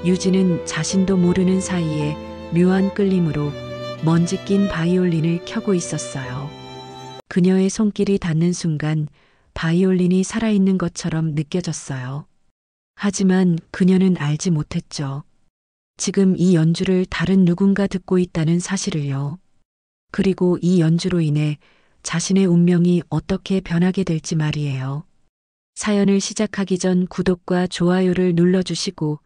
유진은 자신도 모르는 사이에 묘한 끌림으로 먼지 낀 바이올린을 켜고 있었어요. 그녀의 손길이 닿는 순간 바이올린이 살아있는 것처럼 느껴졌어요. 하지만 그녀는 알지 못했죠. 지금 이 연주를 다른 누군가 듣고 있다는 사실을요. 그리고 이 연주로 인해 자신의 운명이 어떻게 변하게 될지 말이에요. 사연을 시작하기 전 구독과 좋아요를 눌러주시고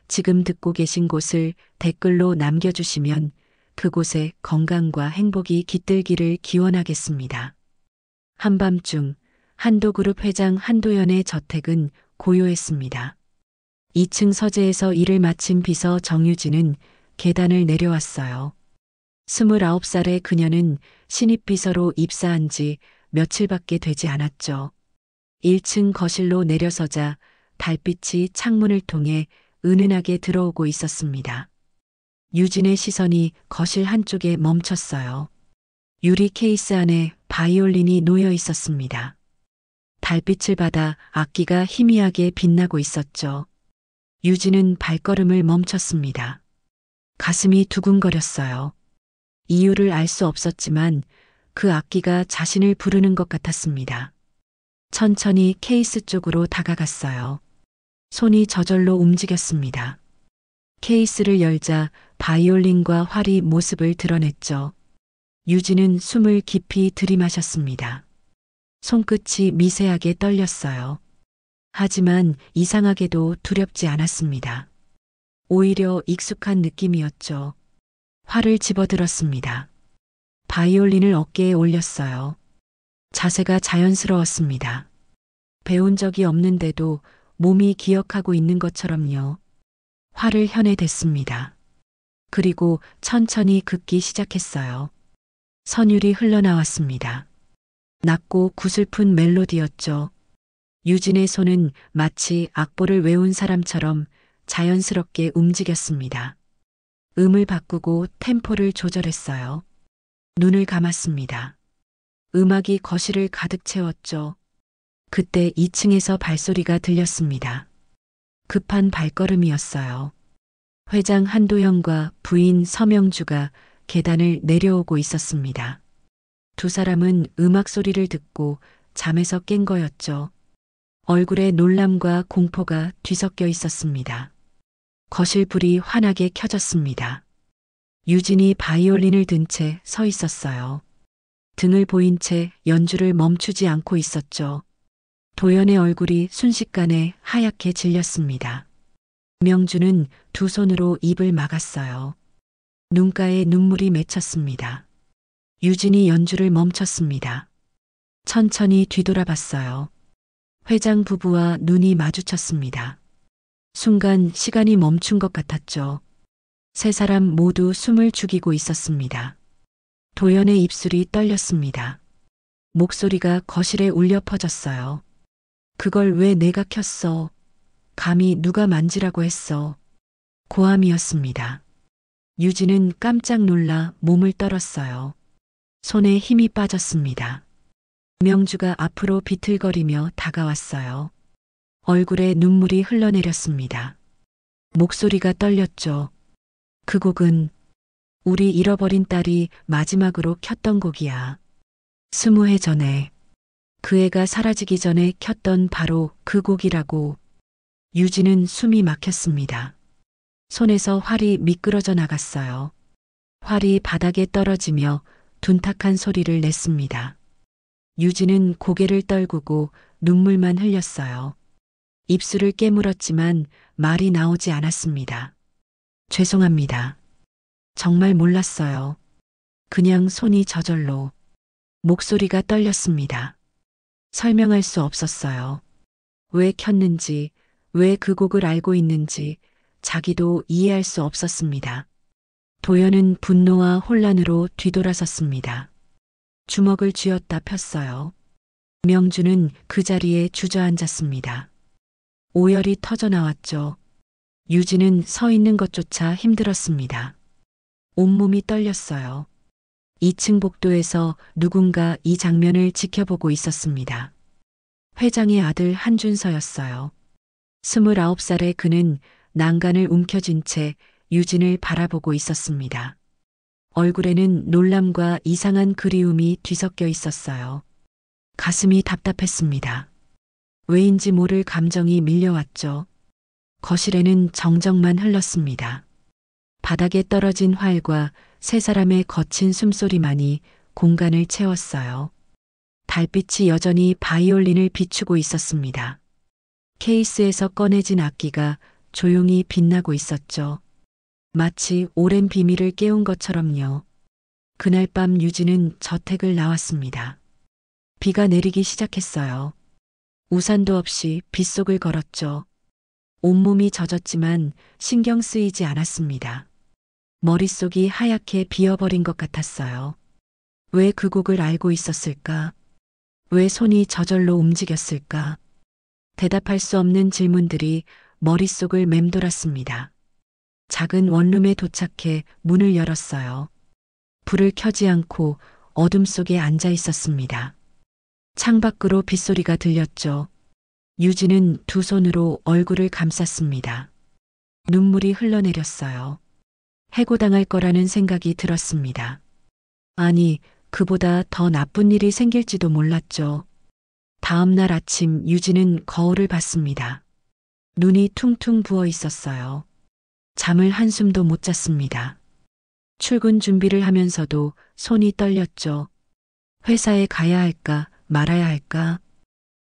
지금 듣고 계신 곳을 댓글로 남겨주시면 그곳에 건강과 행복이 깃들기를 기원하겠습니다. 한밤중 한도그룹 회장 한도연의 저택은 고요했습니다. 2층 서재에서 일을 마친 비서 정유진은 계단을 내려왔어요. 29살의 그녀는 신입 비서로 입사한 지 며칠밖에 되지 않았죠. 1층 거실로 내려서자 달빛이 창문을 통해 은은하게 들어오고 있었습니다. 유진의 시선이 거실 한쪽에 멈췄어요. 유리 케이스 안에 바이올린이 놓여 있었습니다. 달빛을 받아 악기가 희미하게 빛나고 있었죠. 유진은 발걸음을 멈췄습니다. 가슴이 두근거렸어요. 이유를 알 수 없었지만 그 악기가 자신을 부르는 것 같았습니다. 천천히 케이스 쪽으로 다가갔어요. 손이 저절로 움직였습니다. 케이스를 열자 바이올린과 활이 모습을 드러냈죠. 유진은 숨을 깊이 들이마셨습니다. 손끝이 미세하게 떨렸어요. 하지만 이상하게도 두렵지 않았습니다. 오히려 익숙한 느낌이었죠. 활을 집어들었습니다. 바이올린을 어깨에 올렸어요. 자세가 자연스러웠습니다. 배운 적이 없는데도 몸이 기억하고 있는 것처럼요. 활을 현에 댔습니다. 그리고 천천히 긋기 시작했어요. 선율이 흘러나왔습니다. 낮고 구슬픈 멜로디였죠. 유진의 손은 마치 악보를 외운 사람처럼 자연스럽게 움직였습니다. 음을 바꾸고 템포를 조절했어요. 눈을 감았습니다. 음악이 거실을 가득 채웠죠. 그때 2층에서 발소리가 들렸습니다. 급한 발걸음이었어요. 회장 한도형과 부인 서명주가 계단을 내려오고 있었습니다. 두 사람은 음악 소리를 듣고 잠에서 깬 거였죠. 얼굴에 놀람과 공포가 뒤섞여 있었습니다. 거실 불이 환하게 켜졌습니다. 유진이 바이올린을 든 채 서 있었어요. 등을 보인 채 연주를 멈추지 않고 있었죠. 도연의 얼굴이 순식간에 하얗게 질렸습니다. 명주는 두 손으로 입을 막았어요. 눈가에 눈물이 맺혔습니다. 유진이 연주를 멈췄습니다. 천천히 뒤돌아봤어요. 회장 부부와 눈이 마주쳤습니다. 순간 시간이 멈춘 것 같았죠. 세 사람 모두 숨을 죽이고 있었습니다. 도연의 입술이 떨렸습니다. 목소리가 거실에 울려 퍼졌어요. 그걸 왜 내가 켰어? 감히 누가 만지라고 했어? 고함이었습니다. 유진은 깜짝 놀라 몸을 떨었어요. 손에 힘이 빠졌습니다. 명주가 앞으로 비틀거리며 다가왔어요. 얼굴에 눈물이 흘러내렸습니다. 목소리가 떨렸죠. 그 곡은 우리 잃어버린 딸이 마지막으로 켰던 곡이야. 20해 전에 그 애가 사라지기 전에 켰던 바로 그 곡이라고. 유진은 숨이 막혔습니다. 손에서 활이 미끄러져 나갔어요. 활이 바닥에 떨어지며 둔탁한 소리를 냈습니다. 유진은 고개를 떨구고 눈물만 흘렸어요. 입술을 깨물었지만 말이 나오지 않았습니다. 죄송합니다. 정말 몰랐어요. 그냥 손이 저절로. 목소리가 떨렸습니다. 설명할 수 없었어요. 왜 켰는지, 왜 그 곡을 알고 있는지 자기도 이해할 수 없었습니다. 도연은 분노와 혼란으로 뒤돌아섰습니다. 주먹을 쥐었다 폈어요. 명주는 그 자리에 주저앉았습니다. 오열이 터져 나왔죠. 유진은 서 있는 것조차 힘들었습니다. 온몸이 떨렸어요. 2층 복도에서 누군가 이 장면을 지켜보고 있었습니다. 회장의 아들 한준서였어요. 29살의 그는 난간을 움켜쥔 채 유진을 바라보고 있었습니다. 얼굴에는 놀람과 이상한 그리움이 뒤섞여 있었어요. 가슴이 답답했습니다. 왜인지 모를 감정이 밀려왔죠. 거실에는 정적만 흘렀습니다. 바닥에 떨어진 활과 세 사람의 거친 숨소리만이 공간을 채웠어요. 달빛이 여전히 바이올린을 비추고 있었습니다. 케이스에서 꺼내진 악기가 조용히 빛나고 있었죠. 마치 오랜 비밀을 깨운 것처럼요. 그날 밤 유진은 저택을 나왔습니다. 비가 내리기 시작했어요. 우산도 없이 빗속을 걸었죠. 온몸이 젖었지만 신경 쓰이지 않았습니다. 머릿속이 하얗게 비어버린 것 같았어요. 왜 그 곡을 알고 있었을까? 왜 손이 저절로 움직였을까? 대답할 수 없는 질문들이 머릿속을 맴돌았습니다. 작은 원룸에 도착해 문을 열었어요. 불을 켜지 않고 어둠 속에 앉아 있었습니다. 창밖으로 빗소리가 들렸죠. 유진은 두 손으로 얼굴을 감쌌습니다. 눈물이 흘러내렸어요. 해고당할 거라는 생각이 들었습니다. 아니, 그보다 더 나쁜 일이 생길지도 몰랐죠. 다음 날 아침 유진은 거울을 봤습니다. 눈이 퉁퉁 부어 있었어요. 잠을 한숨도 못 잤습니다. 출근 준비를 하면서도 손이 떨렸죠. 회사에 가야 할까 말아야 할까?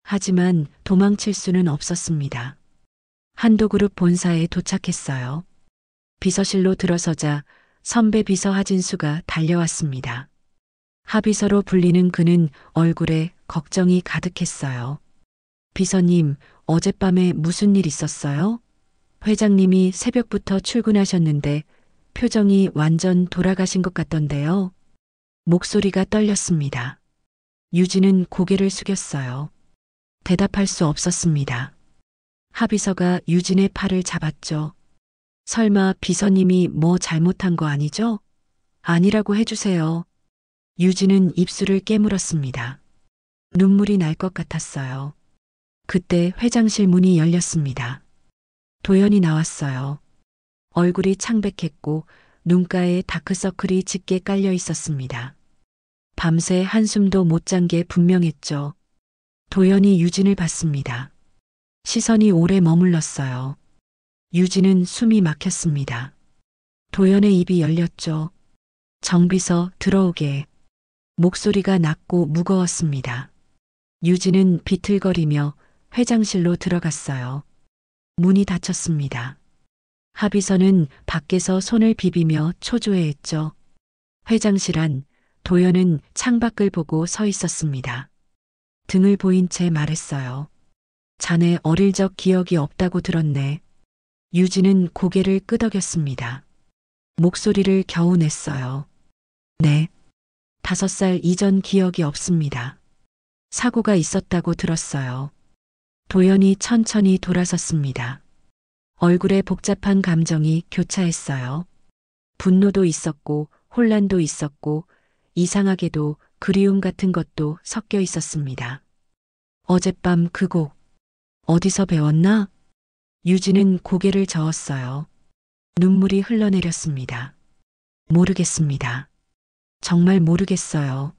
하지만 도망칠 수는 없었습니다. 한도그룹 본사에 도착했어요. 비서실로 들어서자 선배 비서 하진수가 달려왔습니다. 하비서로 불리는 그는 얼굴에 걱정이 가득했어요. 비서님, 어젯밤에 무슨 일 있었어요? 회장님이 새벽부터 출근하셨는데 표정이 완전 돌아가신 것 같던데요. 목소리가 떨렸습니다. 유진은 고개를 숙였어요. 대답할 수 없었습니다. 하비서가 유진의 팔을 잡았죠. 설마 비서님이 뭐 잘못한 거 아니죠? 아니라고 해주세요. 유진은 입술을 깨물었습니다. 눈물이 날 것 같았어요. 그때 회장실 문이 열렸습니다. 도연이 나왔어요. 얼굴이 창백했고 눈가에 다크서클이 짙게 깔려 있었습니다. 밤새 한숨도 못 잔 게 분명했죠. 도연이 유진을 봤습니다. 시선이 오래 머물렀어요. 유진은 숨이 막혔습니다. 도연의 입이 열렸죠. 정비서 들어오게. 목소리가 낮고 무거웠습니다. 유진은 비틀거리며 회장실로 들어갔어요. 문이 닫혔습니다. 하비서는 밖에서 손을 비비며 초조해했죠. 회장실 안 도연은 창밖을 보고 서 있었습니다. 등을 보인 채 말했어요. 자네 어릴 적 기억이 없다고 들었네. 유진은 고개를 끄덕였습니다. 목소리를 겨우 냈어요. 네. 5살 이전 기억이 없습니다. 사고가 있었다고 들었어요. 도연이 천천히 돌아섰습니다. 얼굴에 복잡한 감정이 교차했어요. 분노도 있었고 혼란도 있었고 이상하게도 그리움 같은 것도 섞여 있었습니다. 어젯밤 그 곡 어디서 배웠나? 유진은 고개를 저었어요. 눈물이 흘러내렸습니다. 모르겠습니다. 정말 모르겠어요.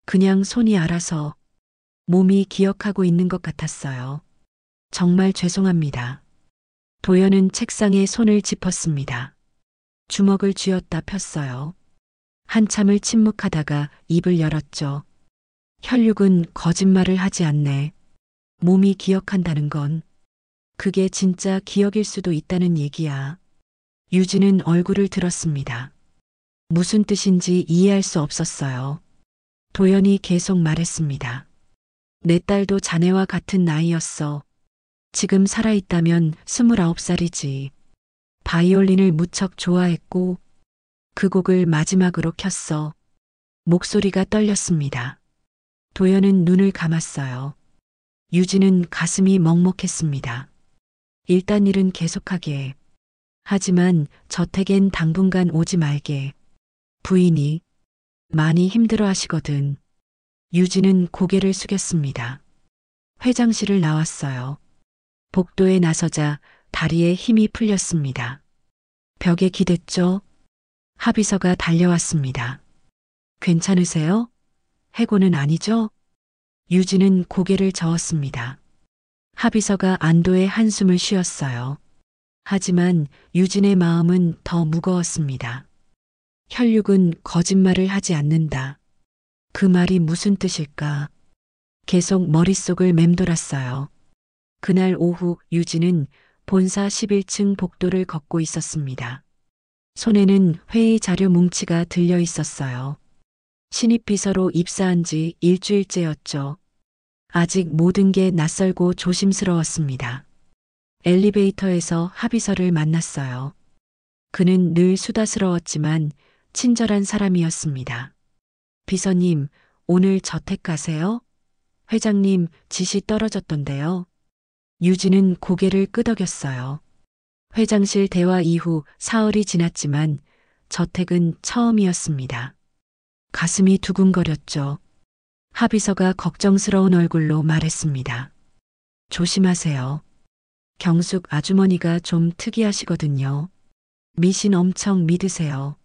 그냥 손이 알아서 몸이 기억하고 있는 것 같았어요. 정말 죄송합니다. 도연은 책상에 손을 짚었습니다. 주먹을 쥐었다 폈어요. 한참을 침묵하다가 입을 열었죠. 혈육은 거짓말을 하지 않네. 몸이 기억한다는 건 그게 진짜 기억일 수도 있다는 얘기야. 유진은 얼굴을 들었습니다. 무슨 뜻인지 이해할 수 없었어요. 도연이 계속 말했습니다. 내 딸도 자네와 같은 나이였어. 지금 살아있다면 29살이지. 바이올린을 무척 좋아했고 그 곡을 마지막으로 켰어. 목소리가 떨렸습니다. 도연은 눈을 감았어요. 유진은 가슴이 먹먹했습니다. 일단 일은 계속하게. 하지만 저택엔 당분간 오지 말게. 부인이 많이 힘들어 하시거든. 유진은 고개를 숙였습니다. 회장실을 나왔어요. 복도에 나서자 다리에 힘이 풀렸습니다. 벽에 기댔죠? 합의서가 달려왔습니다. 괜찮으세요? 해고는 아니죠? 유진은 고개를 저었습니다. 합의서가 안도의 한숨을 쉬었어요. 하지만 유진의 마음은 더 무거웠습니다. 혈육은 거짓말을 하지 않는다. 그 말이 무슨 뜻일까? 계속 머릿속을 맴돌았어요. 그날 오후 유진은 본사 11층 복도를 걷고 있었습니다. 손에는 회의 자료 뭉치가 들려 있었어요. 신입 비서로 입사한 지 일주일째였죠. 아직 모든 게 낯설고 조심스러웠습니다. 엘리베이터에서 합의서를 만났어요. 그는 늘 수다스러웠지만 친절한 사람이었습니다. 비서님, 오늘 저택 가세요? 회장님, 지시 떨어졌던데요. 유진은 고개를 끄덕였어요. 회장실 대화 이후 사흘이 지났지만 저택은 처음이었습니다. 가슴이 두근거렸죠. 합의서가 걱정스러운 얼굴로 말했습니다. 조심하세요. 경숙 아주머니가 좀 특이하시거든요. 미신 엄청 믿으세요.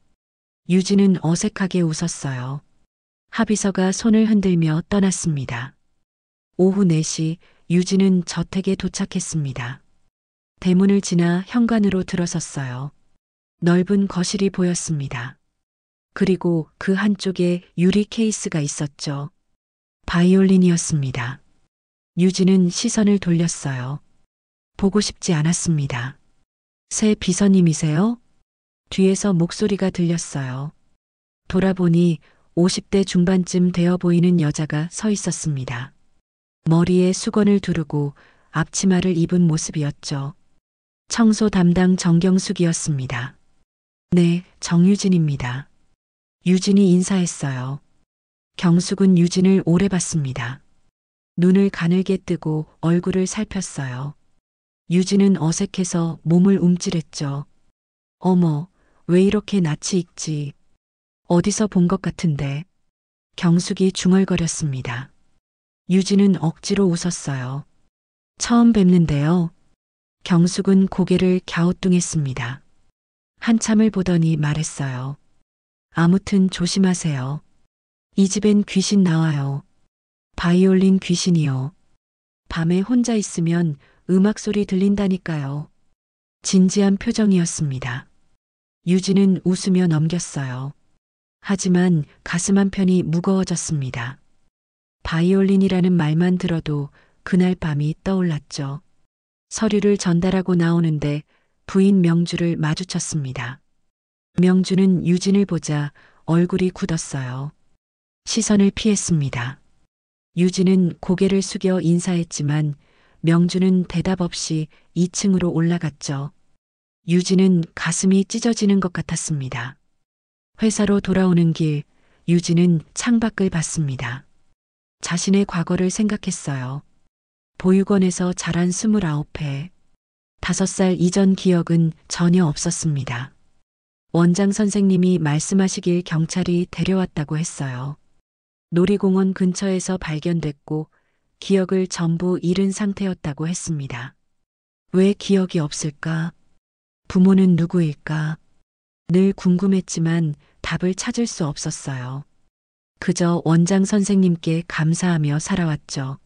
유진은 어색하게 웃었어요. 합의서가 손을 흔들며 떠났습니다. 오후 4시 유진은 저택에 도착했습니다. 대문을 지나 현관으로 들어섰어요. 넓은 거실이 보였습니다. 그리고 그 한쪽에 유리 케이스가 있었죠. 바이올린이었습니다. 유진은 시선을 돌렸어요. 보고 싶지 않았습니다. 새 비서님이세요? 뒤에서 목소리가 들렸어요. 돌아보니 50대 중반쯤 되어 보이는 여자가 서 있었습니다. 머리에 수건을 두르고 앞치마를 입은 모습이었죠. 청소 담당 정경숙이었습니다. 네, 정유진입니다. 유진이 인사했어요. 경숙은 유진을 오래 봤습니다. 눈을 가늘게 뜨고 얼굴을 살폈어요. 유진은 어색해서 몸을 움찔했죠. 어머, 왜 이렇게 낯이 익지? 어디서 본 것 같은데. 경숙이 중얼거렸습니다. 유진은 억지로 웃었어요. 처음 뵙는데요. 경숙은 고개를 갸우뚱했습니다. 한참을 보더니 말했어요. 아무튼 조심하세요. 이 집엔 귀신 나와요. 바이올린 귀신이요. 밤에 혼자 있으면 음악 소리 들린다니까요. 진지한 표정이었습니다. 유진은 웃으며 넘겼어요. 하지만 가슴 한편이 무거워졌습니다. 바이올린이라는 말만 들어도 그날 밤이 떠올랐죠. 서류를 전달하고 나오는데 부인 명주를 마주쳤습니다. 명주는 유진을 보자 얼굴이 굳었어요. 시선을 피했습니다. 유진은 고개를 숙여 인사했지만 명주는 대답 없이 2층으로 올라갔죠. 유진은 가슴이 찢어지는 것 같았습니다. 회사로 돌아오는 길, 유진은 창밖을 봤습니다. 자신의 과거를 생각했어요. 보육원에서 자란 29회. 5살 이전 기억은 전혀 없었습니다. 원장 선생님이 말씀하시길 경찰이 데려왔다고 했어요. 놀이공원 근처에서 발견됐고 기억을 전부 잃은 상태였다고 했습니다. 왜 기억이 없을까? 부모는 누구일까? 늘 궁금했지만 답을 찾을 수 없었어요. 그저 원장 선생님께 감사하며 살아왔죠.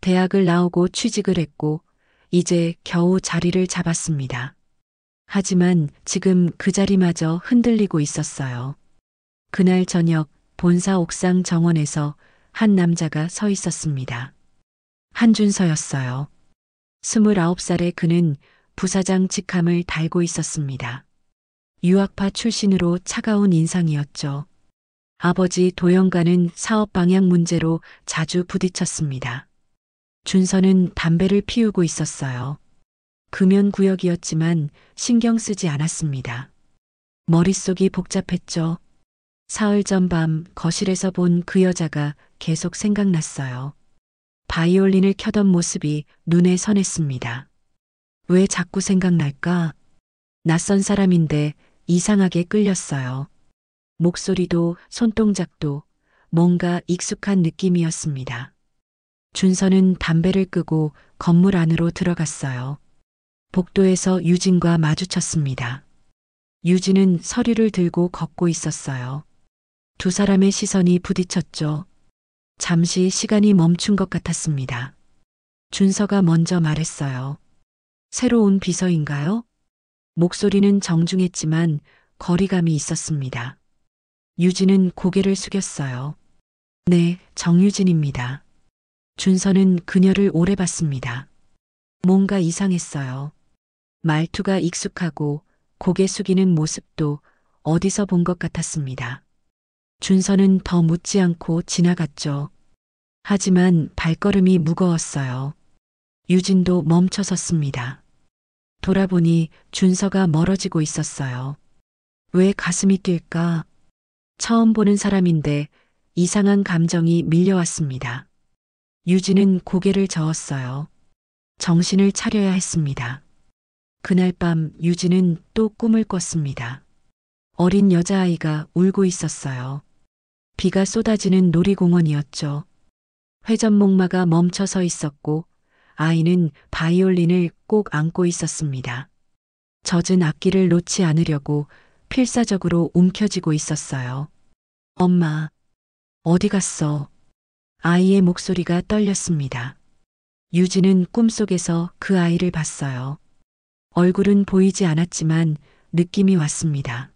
대학을 나오고 취직을 했고 이제 겨우 자리를 잡았습니다. 하지만 지금 그 자리마저 흔들리고 있었어요. 그날 저녁 본사 옥상 정원에서 한 남자가 서 있었습니다. 한준서였어요. 29살의 그는 부사장 직함을 달고 있었습니다. 유학파 출신으로 차가운 인상이었죠. 아버지 도영과는 사업 방향 문제로 자주 부딪혔습니다. 준서는 담배를 피우고 있었어요. 금연구역이었지만 신경 쓰지 않았습니다. 머릿속이 복잡했죠. 사흘 전 밤 거실에서 본 그 여자가 계속 생각났어요. 바이올린을 켜던 모습이 눈에 선했습니다. 왜 자꾸 생각날까? 낯선 사람인데 이상하게 끌렸어요. 목소리도 손동작도 뭔가 익숙한 느낌이었습니다. 준서는 담배를 끄고 건물 안으로 들어갔어요. 복도에서 유진과 마주쳤습니다. 유진은 서류를 들고 걷고 있었어요. 두 사람의 시선이 부딪혔죠. 잠시 시간이 멈춘 것 같았습니다. 준서가 먼저 말했어요. 새로 온 비서인가요? 목소리는 정중했지만 거리감이 있었습니다. 유진은 고개를 숙였어요. 네, 정유진입니다. 준서는 그녀를 오래 봤습니다. 뭔가 이상했어요. 말투가 익숙하고 고개 숙이는 모습도 어디서 본 것 같았습니다. 준서는 더 묻지 않고 지나갔죠. 하지만 발걸음이 무거웠어요. 유진도 멈춰 섰습니다. 돌아보니 준서가 멀어지고 있었어요. 왜 가슴이 뛸까? 처음 보는 사람인데 이상한 감정이 밀려왔습니다. 유진은 고개를 저었어요. 정신을 차려야 했습니다. 그날 밤 유진은 또 꿈을 꿨습니다. 어린 여자아이가 울고 있었어요. 비가 쏟아지는 놀이공원이었죠. 회전목마가 멈춰 서 있었고 아이는 바이올린을 꼭 안고 있었습니다. 젖은 악기를 놓지 않으려고 필사적으로 움켜쥐고 있었어요. 엄마, 어디 갔어? 아이의 목소리가 떨렸습니다. 유진은 꿈속에서 그 아이를 봤어요. 얼굴은 보이지 않았지만 느낌이 왔습니다.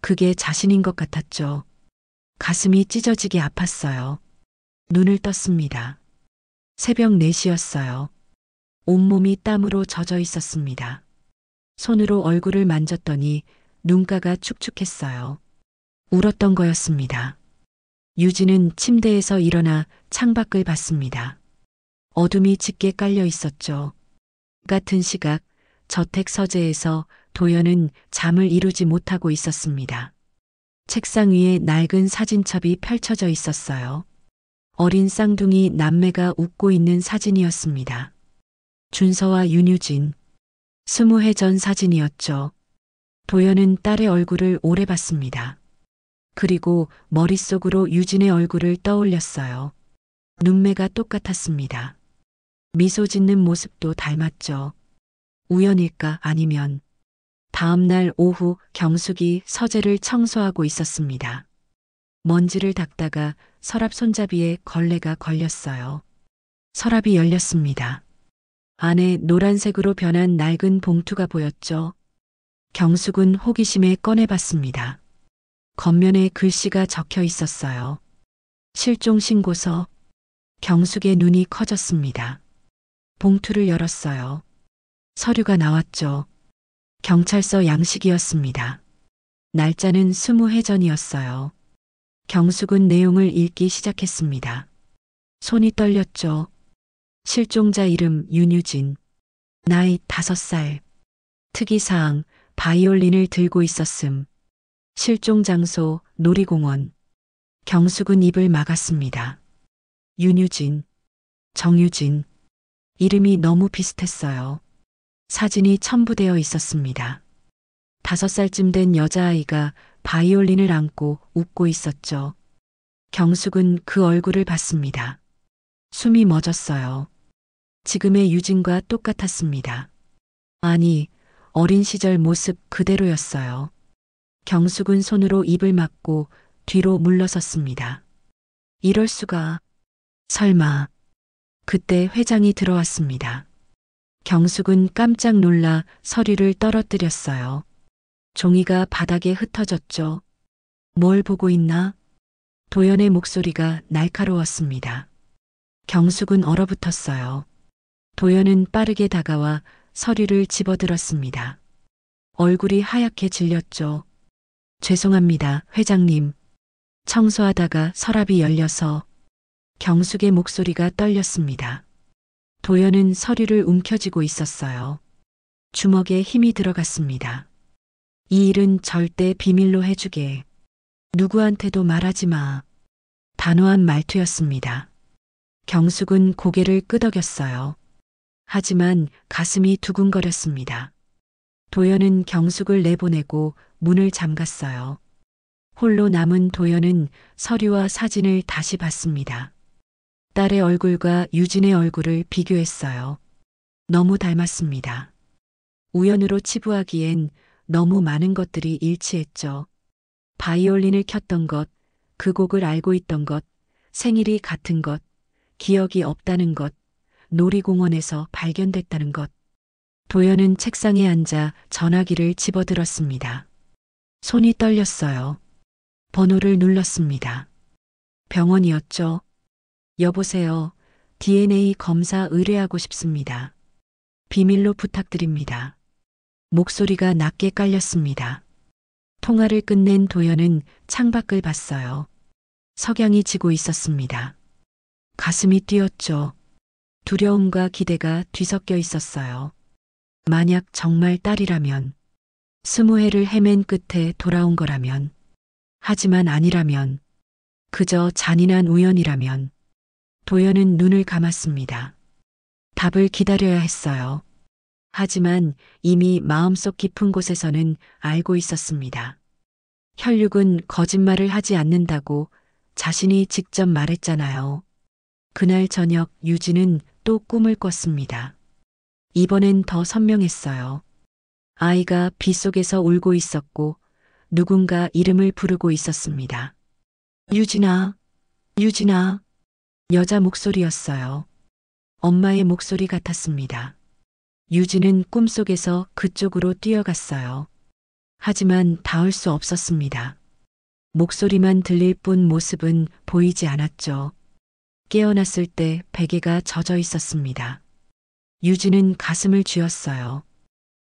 그게 자신인 것 같았죠. 가슴이 찢어지게 아팠어요. 눈을 떴습니다. 새벽 4시였어요. 온몸이 땀으로 젖어 있었습니다. 손으로 얼굴을 만졌더니 눈가가 축축했어요. 울었던 거였습니다. 유진은 침대에서 일어나 창밖을 봤습니다. 어둠이 짙게 깔려 있었죠. 같은 시각 저택 서재에서 도연은 잠을 이루지 못하고 있었습니다. 책상 위에 낡은 사진첩이 펼쳐져 있었어요. 어린 쌍둥이 남매가 웃고 있는 사진이었습니다. 준서와 윤유진. 20해 전 사진이었죠. 도연은 딸의 얼굴을 오래 봤습니다. 그리고 머릿속으로 유진의 얼굴을 떠올렸어요. 눈매가 똑같았습니다. 미소 짓는 모습도 닮았죠. 우연일까 아니면 다음 날 오후 경숙이 서재를 청소하고 있었습니다. 먼지를 닦다가 서랍 손잡이에 걸레가 걸렸어요. 서랍이 열렸습니다. 안에 노란색으로 변한 낡은 봉투가 보였죠. 경숙은 호기심에 꺼내봤습니다. 겉면에 글씨가 적혀 있었어요. 실종 신고서. 경숙의 눈이 커졌습니다. 봉투를 열었어요. 서류가 나왔죠. 경찰서 양식이었습니다. 날짜는 20해 전이었어요. 경숙은 내용을 읽기 시작했습니다. 손이 떨렸죠. 실종자 이름 윤유진. 나이 5살. 특이사항 바이올린을 들고 있었음. 실종 장소 놀이공원. 경숙은 입을 막았습니다. 윤유진, 정유진. 이름이 너무 비슷했어요. 사진이 첨부되어 있었습니다. 5살쯤 된 여자아이가 바이올린을 안고 웃고 있었죠. 경숙은 그 얼굴을 봤습니다. 숨이 멎었어요. 지금의 유진과 똑같았습니다. 아니, 어린 시절 모습 그대로였어요. 경숙은 손으로 입을 막고 뒤로 물러섰습니다. 이럴 수가. 설마. 그때 회장이 들어왔습니다. 경숙은 깜짝 놀라 서류를 떨어뜨렸어요. 종이가 바닥에 흩어졌죠. 뭘 보고 있나? 도연의 목소리가 날카로웠습니다. 경숙은 얼어붙었어요. 도연은 빠르게 다가와 서류를 집어들었습니다. 얼굴이 하얗게 질렸죠. 죄송합니다, 회장님. 청소하다가 서랍이 열려서. 경숙의 목소리가 떨렸습니다. 도연은 서류를 움켜쥐고 있었어요. 주먹에 힘이 들어갔습니다. 이 일은 절대 비밀로 해주게. 누구한테도 말하지 마. 단호한 말투였습니다. 경숙은 고개를 끄덕였어요. 하지만 가슴이 두근거렸습니다. 도연은 경숙을 내보내고 문을 잠갔어요. 홀로 남은 도연은 서류와 사진을 다시 봤습니다. 딸의 얼굴과 유진의 얼굴을 비교했어요. 너무 닮았습니다. 우연으로 치부하기엔 너무 많은 것들이 일치했죠. 바이올린을 켰던 것, 그 곡을 알고 있던 것, 생일이 같은 것, 기억이 없다는 것, 놀이공원에서 발견됐다는 것. 도연은 책상에 앉아 전화기를 집어들었습니다. 손이 떨렸어요. 번호를 눌렀습니다. 병원이었죠. 여보세요. DNA 검사 의뢰하고 싶습니다. 비밀로 부탁드립니다. 목소리가 낮게 깔렸습니다. 통화를 끝낸 도연은 창밖을 봤어요. 석양이 지고 있었습니다. 가슴이 뛰었죠. 두려움과 기대가 뒤섞여 있었어요. 만약 정말 딸이라면, 20해를 헤맨 끝에 돌아온 거라면, 하지만 아니라면, 그저 잔인한 우연이라면, 도연은 눈을 감았습니다. 답을 기다려야 했어요. 하지만 이미 마음속 깊은 곳에서는 알고 있었습니다. 혈육은 거짓말을 하지 않는다고 자신이 직접 말했잖아요. 그날 저녁 유진은 또 꿈을 꿨습니다. 이번엔 더 선명했어요. 아이가 빗속에서 울고 있었고 누군가 이름을 부르고 있었습니다. 유진아, 유진아. 여자 목소리였어요. 엄마의 목소리 같았습니다. 유진은 꿈속에서 그쪽으로 뛰어갔어요. 하지만 닿을 수 없었습니다. 목소리만 들릴 뿐 모습은 보이지 않았죠. 깨어났을 때 베개가 젖어 있었습니다. 유진은 가슴을 쥐었어요.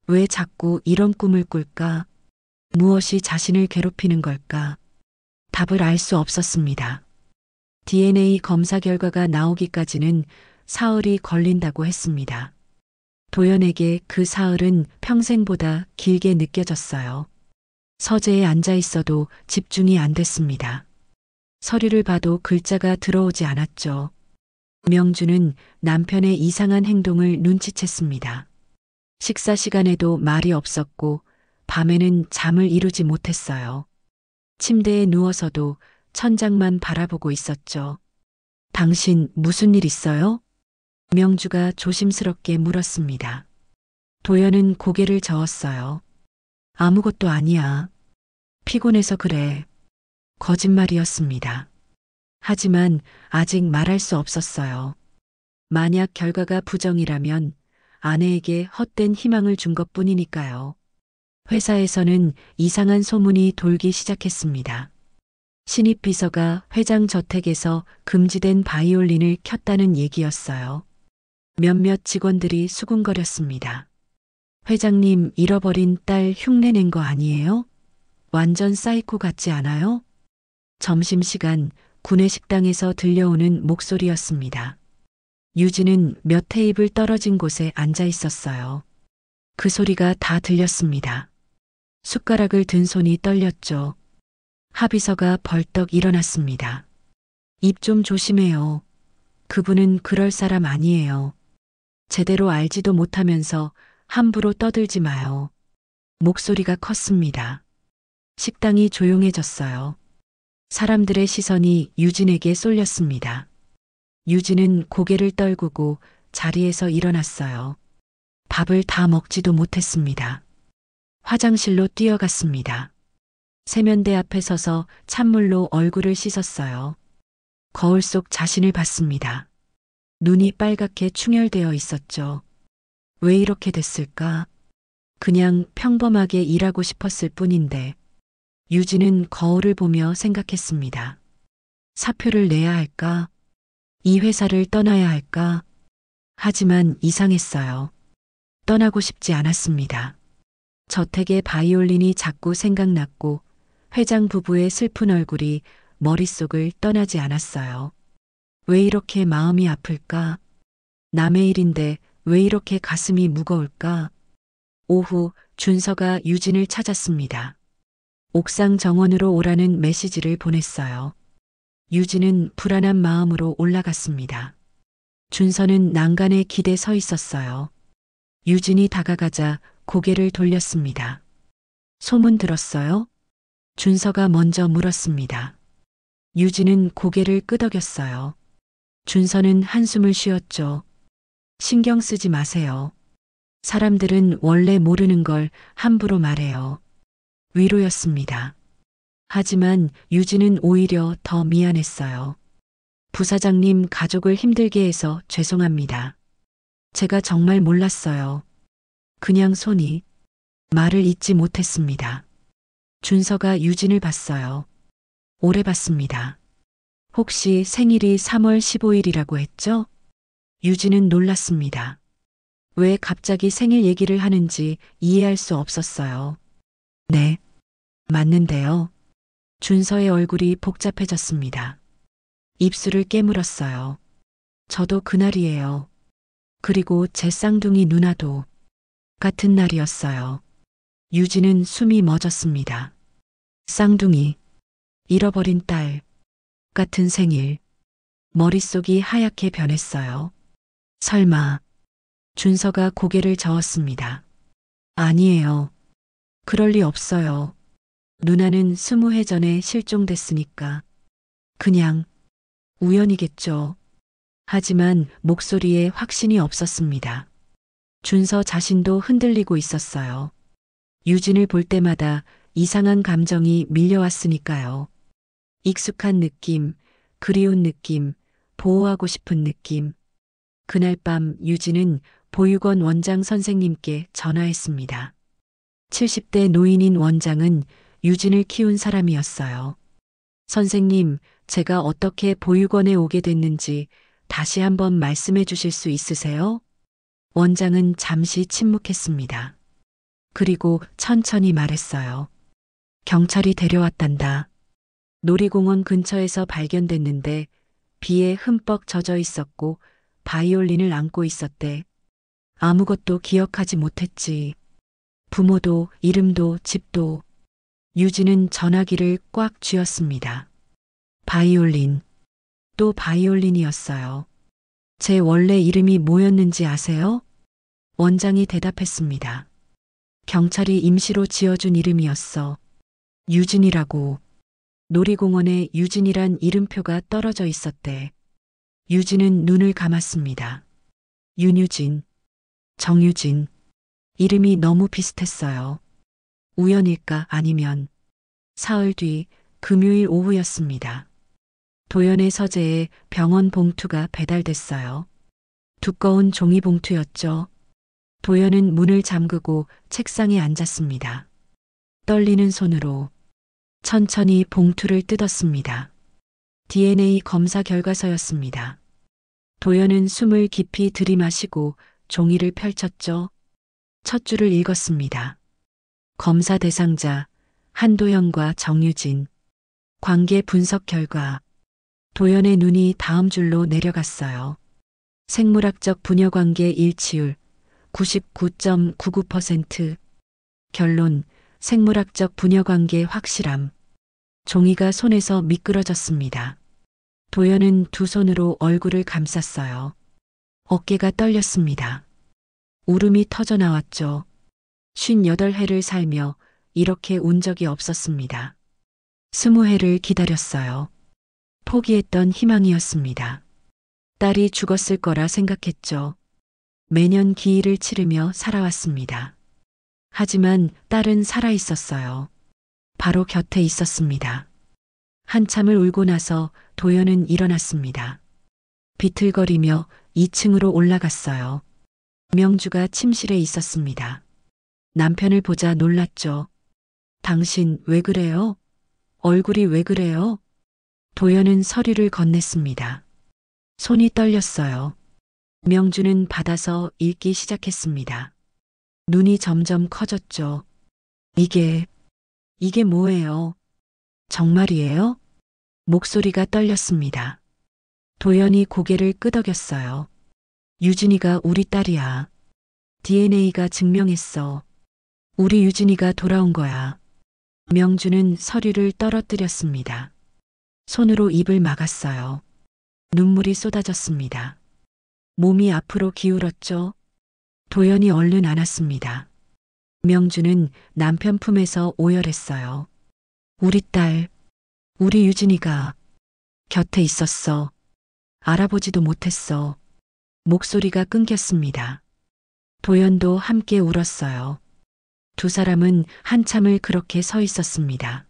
왜 자꾸 이런 꿈을 꿀까? 무엇이 자신을 괴롭히는 걸까? 답을 알 수 없었습니다. DNA 검사 결과가 나오기까지는 사흘이 걸린다고 했습니다. 도연에게 그 사흘은 평생보다 길게 느껴졌어요. 서재에 앉아 있어도 집중이 안 됐습니다. 서류를 봐도 글자가 들어오지 않았죠. 명주는 남편의 이상한 행동을 눈치챘습니다. 식사 시간에도 말이 없었고 밤에는 잠을 이루지 못했어요. 침대에 누워서도 천장만 바라보고 있었죠. 당신 무슨 일 있어요? 명주가 조심스럽게 물었습니다. 도연은 고개를 저었어요. 아무것도 아니야. 피곤해서 그래. 거짓말이었습니다. 하지만 아직 말할 수 없었어요. 만약 결과가 부정이라면 아내에게 헛된 희망을 준 것뿐이니까요. 회사에서는 이상한 소문이 돌기 시작했습니다. 신입 비서가 회장 저택에서 금지된 바이올린을 켰다는 얘기였어요. 몇몇 직원들이 수군거렸습니다. 회장님 잃어버린 딸 흉내낸 거 아니에요? 완전 사이코 같지 않아요? 점심시간 구내식당에서 들려오는 목소리였습니다. 유진은 몇 테이블 떨어진 곳에 앉아 있었어요. 그 소리가 다 들렸습니다. 숟가락을 든 손이 떨렸죠. 하비서가 벌떡 일어났습니다. 입 좀 조심해요. 그분은 그럴 사람 아니에요. 제대로 알지도 못하면서 함부로 떠들지 마요. 목소리가 컸습니다. 식당이 조용해졌어요. 사람들의 시선이 유진에게 쏠렸습니다. 유진은 고개를 떨구고 자리에서 일어났어요. 밥을 다 먹지도 못했습니다. 화장실로 뛰어갔습니다. 세면대 앞에 서서 찬물로 얼굴을 씻었어요. 거울 속 자신을 봤습니다. 눈이 빨갛게 충혈되어 있었죠. 왜 이렇게 됐을까? 그냥 평범하게 일하고 싶었을 뿐인데. 유진은 거울을 보며 생각했습니다. 사표를 내야 할까? 이 회사를 떠나야 할까? 하지만 이상했어요. 떠나고 싶지 않았습니다. 저택의 바이올린이 자꾸 생각났고 회장 부부의 슬픈 얼굴이 머릿속을 떠나지 않았어요. 왜 이렇게 마음이 아플까? 남의 일인데 왜 이렇게 가슴이 무거울까? 오후 준서가 유진을 찾았습니다. 옥상 정원으로 오라는 메시지를 보냈어요. 유진은 불안한 마음으로 올라갔습니다. 준서는 난간에 기대 서 있었어요. 유진이 다가가자 고개를 돌렸습니다. 소문 들었어요? 준서가 먼저 물었습니다. 유진은 고개를 끄덕였어요. 준서는 한숨을 쉬었죠. 신경 쓰지 마세요. 사람들은 원래 모르는 걸 함부로 말해요. 위로였습니다. 하지만 유진은 오히려 더 미안했어요. 부사장님 가족을 힘들게 해서 죄송합니다. 제가 정말 몰랐어요. 그냥 손이 말을 잇지 못했습니다. 준서가 유진을 봤어요. 오래 봤습니다. 혹시 생일이 3월 15일이라고 했죠? 유진은 놀랐습니다. 왜 갑자기 생일 얘기를 하는지 이해할 수 없었어요. 네, 맞는데요. 준서의 얼굴이 복잡해졌습니다. 입술을 깨물었어요. 저도 그날이에요. 그리고 제 쌍둥이 누나도 같은 날이었어요. 유진은 숨이 멎었습니다. 쌍둥이, 잃어버린 딸, 같은 생일. 머릿속이 하얗게 변했어요. 설마, 준서가 고개를 저었습니다. 아니에요. 그럴 리 없어요. 누나는 20해 전에 실종됐으니까. 그냥 우연이겠죠. 하지만 목소리에 확신이 없었습니다. 준서 자신도 흔들리고 있었어요. 유진을 볼 때마다 이상한 감정이 밀려왔으니까요. 익숙한 느낌, 그리운 느낌, 보호하고 싶은 느낌. 그날 밤 유진은 보육원 원장 선생님께 전화했습니다. 70대 노인인 원장은 유진을 키운 사람이었어요. 선생님, 제가 어떻게 보육원에 오게 됐는지 다시 한번 말씀해 주실 수 있으세요? 원장은 잠시 침묵했습니다. 그리고 천천히 말했어요. 경찰이 데려왔단다. 놀이공원 근처에서 발견됐는데 비에 흠뻑 젖어 있었고 바이올린을 안고 있었대. 아무것도 기억하지 못했지. 부모도 이름도 집도. 유진은 전화기를 꽉 쥐었습니다. 바이올린. 또 바이올린이었어요. 제 원래 이름이 뭐였는지 아세요? 원장이 대답했습니다. 경찰이 임시로 지어준 이름이었어. 유진이라고. 놀이공원에 유진이란 이름표가 떨어져 있었대. 유진은 눈을 감았습니다. 윤유진, 정유진. 이름이 너무 비슷했어요. 우연일까 아니면 사흘 뒤 금요일 오후였습니다. 도연의 서재에 병원 봉투가 배달됐어요. 두꺼운 종이 봉투였죠. 도연은 문을 잠그고 책상에 앉았습니다. 떨리는 손으로 천천히 봉투를 뜯었습니다. DNA 검사 결과서였습니다. 도연은 숨을 깊이 들이마시고 종이를 펼쳤죠. 첫 줄을 읽었습니다. 검사 대상자 한도현과 정유진. 관계 분석 결과. 도연의 눈이 다음 줄로 내려갔어요. 생물학적 부녀관계 일치율 99.99%. 결론, 생물학적 부녀관계 확실함. 종이가 손에서 미끄러졌습니다. 도연은 두 손으로 얼굴을 감쌌어요. 어깨가 떨렸습니다. 울음이 터져 나왔죠. 58회를 살며 이렇게 운 적이 없었습니다. 20회를 기다렸어요. 포기했던 희망이었습니다. 딸이 죽었을 거라 생각했죠. 매년 기일을 치르며 살아왔습니다. 하지만 딸은 살아 있었어요. 바로 곁에 있었습니다. 한참을 울고 나서 도연은 일어났습니다. 비틀거리며 2층으로 올라갔어요. 명주가 침실에 있었습니다. 남편을 보자 놀랐죠. 당신 왜 그래요? 얼굴이 왜 그래요? 도연은 서류를 건넸습니다. 손이 떨렸어요. 명주는 받아서 읽기 시작했습니다. 눈이 점점 커졌죠. 이게 뭐예요? 정말이에요? 목소리가 떨렸습니다. 도연이 고개를 끄덕였어요. 유진이가 우리 딸이야. DNA가 증명했어. 우리 유진이가 돌아온 거야. 명주는 서류를 떨어뜨렸습니다. 손으로 입을 막았어요. 눈물이 쏟아졌습니다. 몸이 앞으로 기울었죠. 도연이 얼른 안았습니다. 명주는 남편 품에서 오열했어요. 우리 딸, 우리 유진이가 곁에 있었어. 알아보지도 못했어. 목소리가 끊겼습니다. 도연도 함께 울었어요. 두 사람은 한참을 그렇게 서 있었습니다.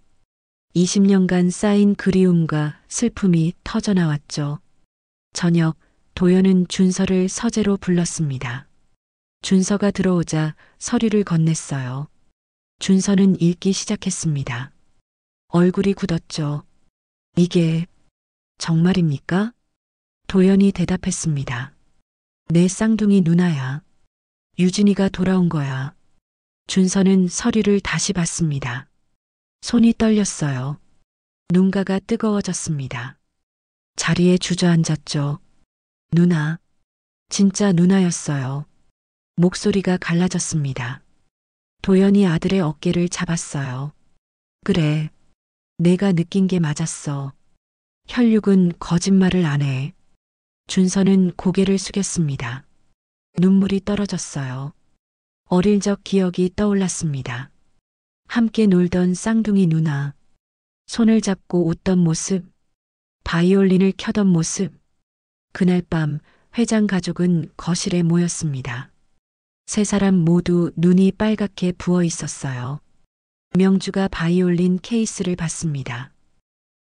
20년간 쌓인 그리움과 슬픔이 터져나왔죠. 저녁, 도연은 준서를 서재로 불렀습니다. 준서가 들어오자 서류를 건넸어요. 준서는 읽기 시작했습니다. 얼굴이 굳었죠. 이게 정말입니까? 도연이 대답했습니다. 내 쌍둥이 누나야. 유진이가 돌아온 거야. 준서는 서류를 다시 봤습니다. 손이 떨렸어요. 눈가가 뜨거워졌습니다. 자리에 주저앉았죠. 누나. 진짜 누나였어요. 목소리가 갈라졌습니다. 도연이 아들의 어깨를 잡았어요. 그래. 내가 느낀 게 맞았어. 혈육은 거짓말을 안 해. 준서는 고개를 숙였습니다. 눈물이 떨어졌어요. 어릴 적 기억이 떠올랐습니다. 함께 놀던 쌍둥이 누나. 손을 잡고 웃던 모습. 바이올린을 켜던 모습. 그날 밤 회장 가족은 거실에 모였습니다. 세 사람 모두 눈이 빨갛게 부어 있었어요. 명주가 바이올린 케이스를 받습니다.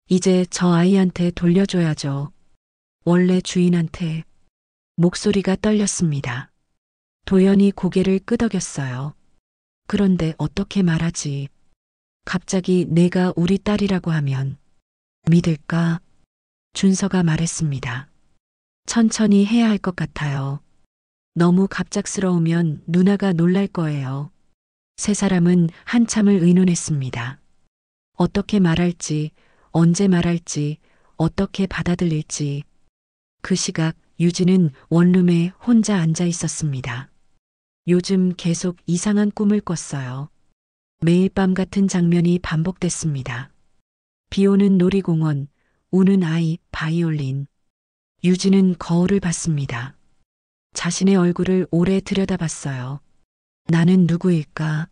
이제 저 아이한테 돌려줘야죠. 원래 주인한테. 목소리가 떨렸습니다. 도연이 고개를 끄덕였어요. 그런데 어떻게 말하지? 갑자기 내가 우리 딸이라고 하면 믿을까? 준서가 말했습니다. 천천히 해야 할 것 같아요. 너무 갑작스러우면 누나가 놀랄 거예요. 세 사람은 한참을 의논했습니다. 어떻게 말할지, 언제 말할지, 어떻게 받아들일지. 그 시각 유진은 원룸에 혼자 앉아 있었습니다. 요즘 계속 이상한 꿈을 꿨어요. 매일 밤 같은 장면이 반복됐습니다. 비 오는 놀이공원, 우는 아이, 바이올린. 유진은 거울을 봤습니다. 자신의 얼굴을 오래 들여다봤어요. 나는 누구일까?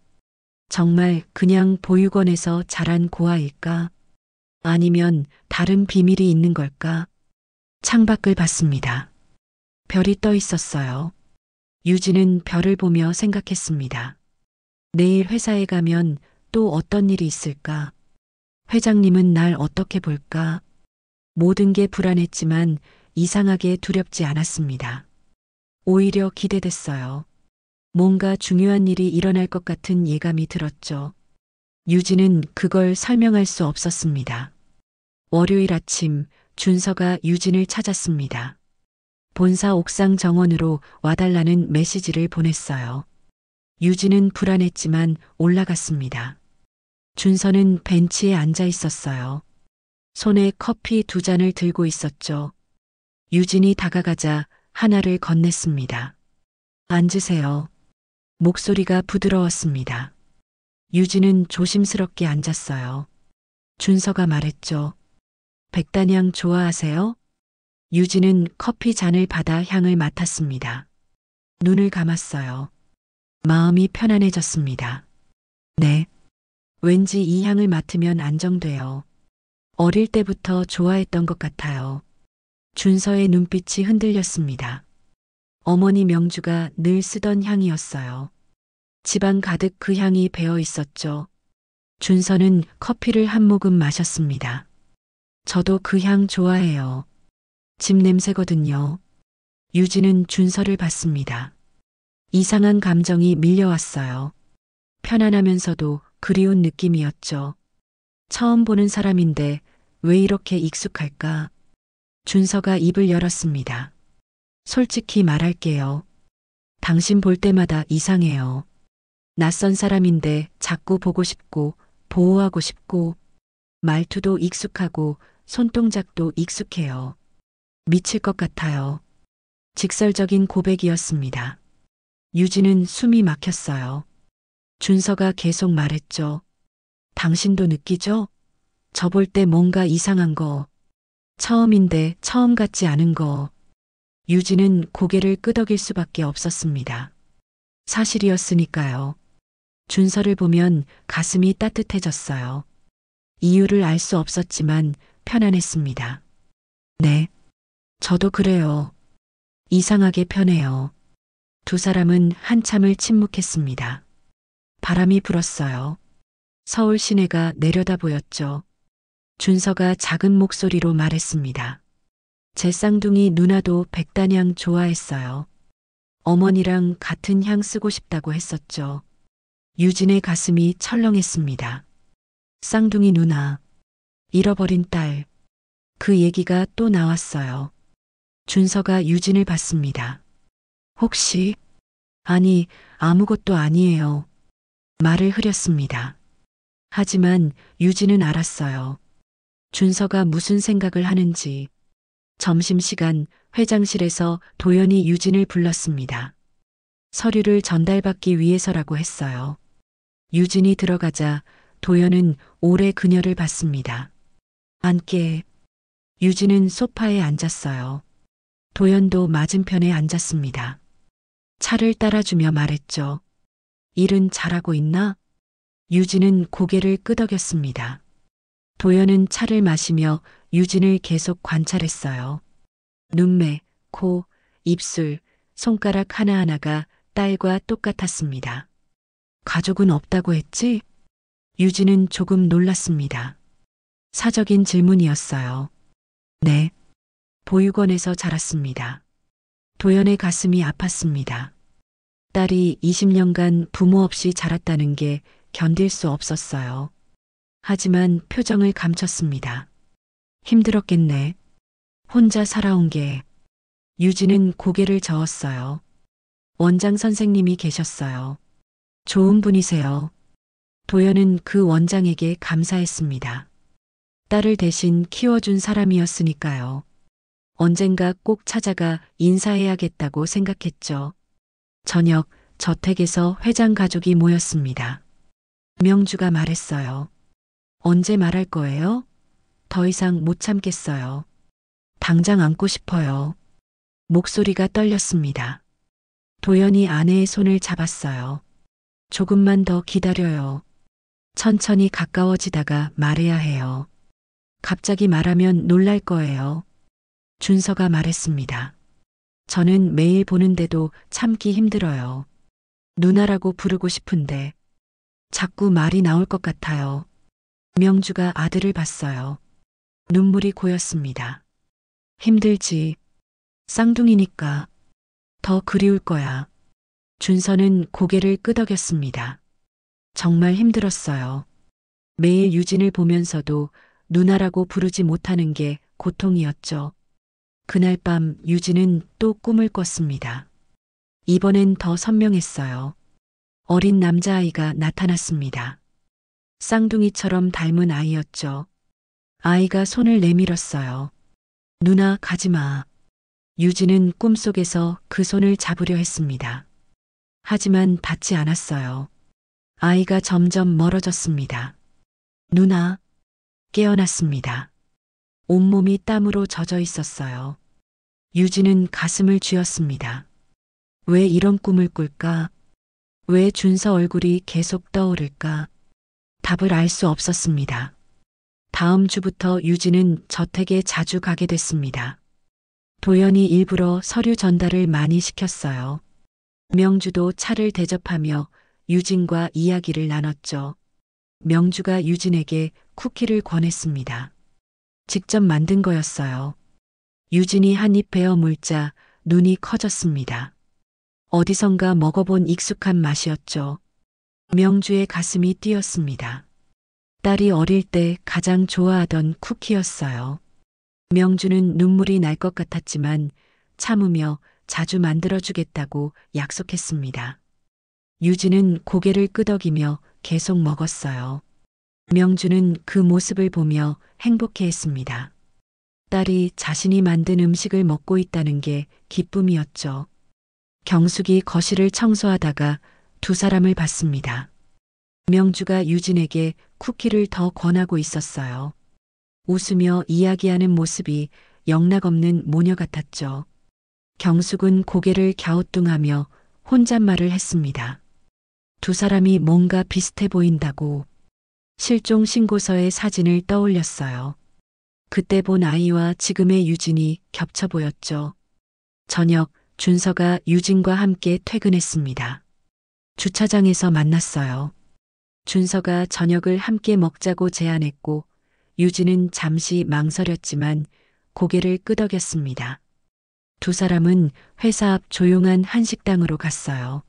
정말 그냥 보육원에서 자란 고아일까? 아니면 다른 비밀이 있는 걸까? 창밖을 봤습니다. 별이 떠 있었어요. 유진은 별을 보며 생각했습니다. 내일 회사에 가면 또 어떤 일이 있을까? 회장님은 날 어떻게 볼까? 모든 게 불안했지만 이상하게 두렵지 않았습니다. 오히려 기대됐어요. 뭔가 중요한 일이 일어날 것 같은 예감이 들었죠. 유진은 그걸 설명할 수 없었습니다. 월요일 아침 준서가 유진을 찾았습니다. 본사 옥상 정원으로 와달라는 메시지를 보냈어요. 유진은 불안했지만 올라갔습니다. 준서는 벤치에 앉아 있었어요. 손에 커피 두 잔을 들고 있었죠. 유진이 다가가자 하나를 건넸습니다. 앉으세요. 목소리가 부드러웠습니다. 유진은 조심스럽게 앉았어요. 준서가 말했죠. 백단향 좋아하세요? 유진은 커피 잔을 받아 향을 맡았습니다. 눈을 감았어요. 마음이 편안해졌습니다. 네. 왠지 이 향을 맡으면 안정돼요. 어릴 때부터 좋아했던 것 같아요. 준서의 눈빛이 흔들렸습니다. 어머니 명주가 늘 쓰던 향이었어요. 집안 가득 그 향이 배어 있었죠. 준서는 커피를 한 모금 마셨습니다. 저도 그 향 좋아해요. 집 냄새거든요. 유진은 준서를 봤습니다. 이상한 감정이 밀려왔어요. 편안하면서도 그리운 느낌이었죠. 처음 보는 사람인데 왜 이렇게 익숙할까? 준서가 입을 열었습니다. 솔직히 말할게요. 당신 볼 때마다 이상해요. 낯선 사람인데 자꾸 보고 싶고 보호하고 싶고 말투도 익숙하고 손동작도 익숙해요. 미칠 것 같아요. 직설적인 고백이었습니다. 유진은 숨이 막혔어요. 준서가 계속 말했죠. 당신도 느끼죠? 저 볼 때 뭔가 이상한 거. 처음인데 처음 같지 않은 거. 유진은 고개를 끄덕일 수밖에 없었습니다. 사실이었으니까요. 준서를 보면 가슴이 따뜻해졌어요. 이유를 알 수 없었지만 편안했습니다. 네. 저도 그래요. 이상하게 편해요. 두 사람은 한참을 침묵했습니다. 바람이 불었어요. 서울 시내가 내려다 보였죠. 준서가 작은 목소리로 말했습니다. 제 쌍둥이 누나도 백단향 좋아했어요. 어머니랑 같은 향 쓰고 싶다고 했었죠. 유진의 가슴이 철렁했습니다. 쌍둥이 누나, 잃어버린 딸. 그 얘기가 또 나왔어요. 준서가 유진을 봤습니다. 혹시? 아니, 아무것도 아니에요. 말을 흐렸습니다. 하지만 유진은 알았어요. 준서가 무슨 생각을 하는지. 점심시간 회장실에서 도연이 유진을 불렀습니다. 서류를 전달받기 위해서라고 했어요. 유진이 들어가자 도연은 오래 그녀를 봤습니다. 앉게. 유진은 소파에 앉았어요. 도연도 맞은편에 앉았습니다. 차를 따라주며 말했죠. 일은 잘하고 있나? 유진은 고개를 끄덕였습니다. 도연은 차를 마시며 유진을 계속 관찰했어요. 눈매, 코, 입술, 손가락 하나하나가 딸과 똑같았습니다. 가족은 없다고 했지? 유진은 조금 놀랐습니다. 사적인 질문이었어요. 네. 보육원에서 자랐습니다. 도연의 가슴이 아팠습니다. 딸이 20년간 부모 없이 자랐다는 게 견딜 수 없었어요. 하지만 표정을 감췄습니다. 힘들었겠네. 혼자 살아온 게. 유진은 고개를 저었어요. 원장 선생님이 계셨어요. 좋은 분이세요. 도연은 그 원장에게 감사했습니다. 딸을 대신 키워준 사람이었으니까요. 언젠가 꼭 찾아가 인사해야겠다고 생각했죠. 저녁 저택에서 회장 가족이 모였습니다. 명주가 말했어요. 언제 말할 거예요? 더 이상 못 참겠어요. 당장 안고 싶어요. 목소리가 떨렸습니다. 도연이 아내의 손을 잡았어요. 조금만 더 기다려요. 천천히 가까워지다가 말해야 해요. 갑자기 말하면 놀랄 거예요. 준서가 말했습니다. 저는 매일 보는데도 참기 힘들어요. 누나라고 부르고 싶은데 자꾸 말이 나올 것 같아요. 명주가 아들을 봤어요. 눈물이 고였습니다. 힘들지. 쌍둥이니까 더 그리울 거야. 준서는 고개를 끄덕였습니다. 정말 힘들었어요. 매일 유진을 보면서도 누나라고 부르지 못하는 게 고통이었죠. 그날 밤 유진은 또 꿈을 꿨습니다. 이번엔 더 선명했어요. 어린 남자아이가 나타났습니다. 쌍둥이처럼 닮은 아이였죠. 아이가 손을 내밀었어요. 누나 가지 마. 유진은 꿈속에서 그 손을 잡으려 했습니다. 하지만 닿지 않았어요. 아이가 점점 멀어졌습니다. 누나, 깨어났습니다. 온몸이 땀으로 젖어 있었어요. 유진은 가슴을 쥐었습니다. 왜 이런 꿈을 꿀까? 왜 준서 얼굴이 계속 떠오를까? 답을 알 수 없었습니다. 다음 주부터 유진은 저택에 자주 가게 됐습니다. 도연이 일부러 서류 전달을 많이 시켰어요. 명주도 차를 대접하며 유진과 이야기를 나눴죠. 명주가 유진에게 쿠키를 권했습니다. 직접 만든 거였어요. 유진이 한 입 베어 물자 눈이 커졌습니다. 어디선가 먹어본 익숙한 맛이었죠. 명주의 가슴이 뛰었습니다. 딸이 어릴 때 가장 좋아하던 쿠키였어요. 명주는 눈물이 날 것 같았지만 참으며 자주 만들어주겠다고 약속했습니다. 유진은 고개를 끄덕이며 계속 먹었어요. 명주는 그 모습을 보며 행복해했습니다. 딸이 자신이 만든 음식을 먹고 있다는 게 기쁨이었죠. 경숙이 거실을 청소하다가 두 사람을 봤습니다. 명주가 유진에게 쿠키를 더 권하고 있었어요. 웃으며 이야기하는 모습이 영락없는 모녀 같았죠. 경숙은 고개를 갸우뚱하며 혼잣말을 했습니다. 두 사람이 뭔가 비슷해 보인다고. 실종 신고서의 사진을 떠올렸어요. 그때 본 아이와 지금의 유진이 겹쳐 보였죠. 저녁 준서가 유진과 함께 퇴근했습니다. 주차장에서 만났어요. 준서가 저녁을 함께 먹자고 제안했고 유진은 잠시 망설였지만 고개를 끄덕였습니다. 두 사람은 회사 앞 조용한 한식당으로 갔어요.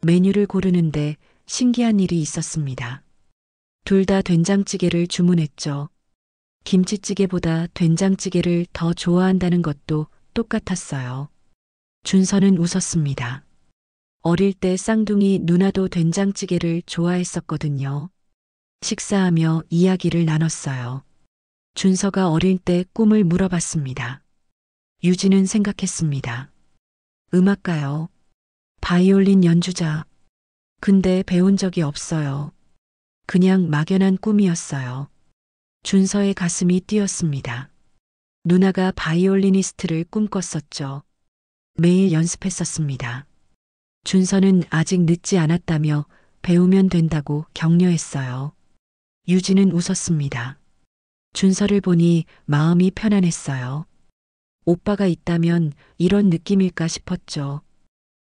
메뉴를 고르는데 신기한 일이 있었습니다. 둘 다 된장찌개를 주문했죠. 김치찌개보다 된장찌개를 더 좋아한다는 것도 똑같았어요. 준서는 웃었습니다. 어릴 때 쌍둥이 누나도 된장찌개를 좋아했었거든요. 식사하며 이야기를 나눴어요. 준서가 어릴 때 꿈을 물어봤습니다. 유진은 생각했습니다. 음악가요. 바이올린 연주자. 근데 배운 적이 없어요. 그냥 막연한 꿈이었어요. 준서의 가슴이 뛰었습니다. 누나가 바이올리니스트를 꿈꿨었죠. 매일 연습했었습니다. 준서는 아직 늦지 않았다며 배우면 된다고 격려했어요. 유진은 웃었습니다. 준서를 보니 마음이 편안했어요. 오빠가 있다면 이런 느낌일까 싶었죠.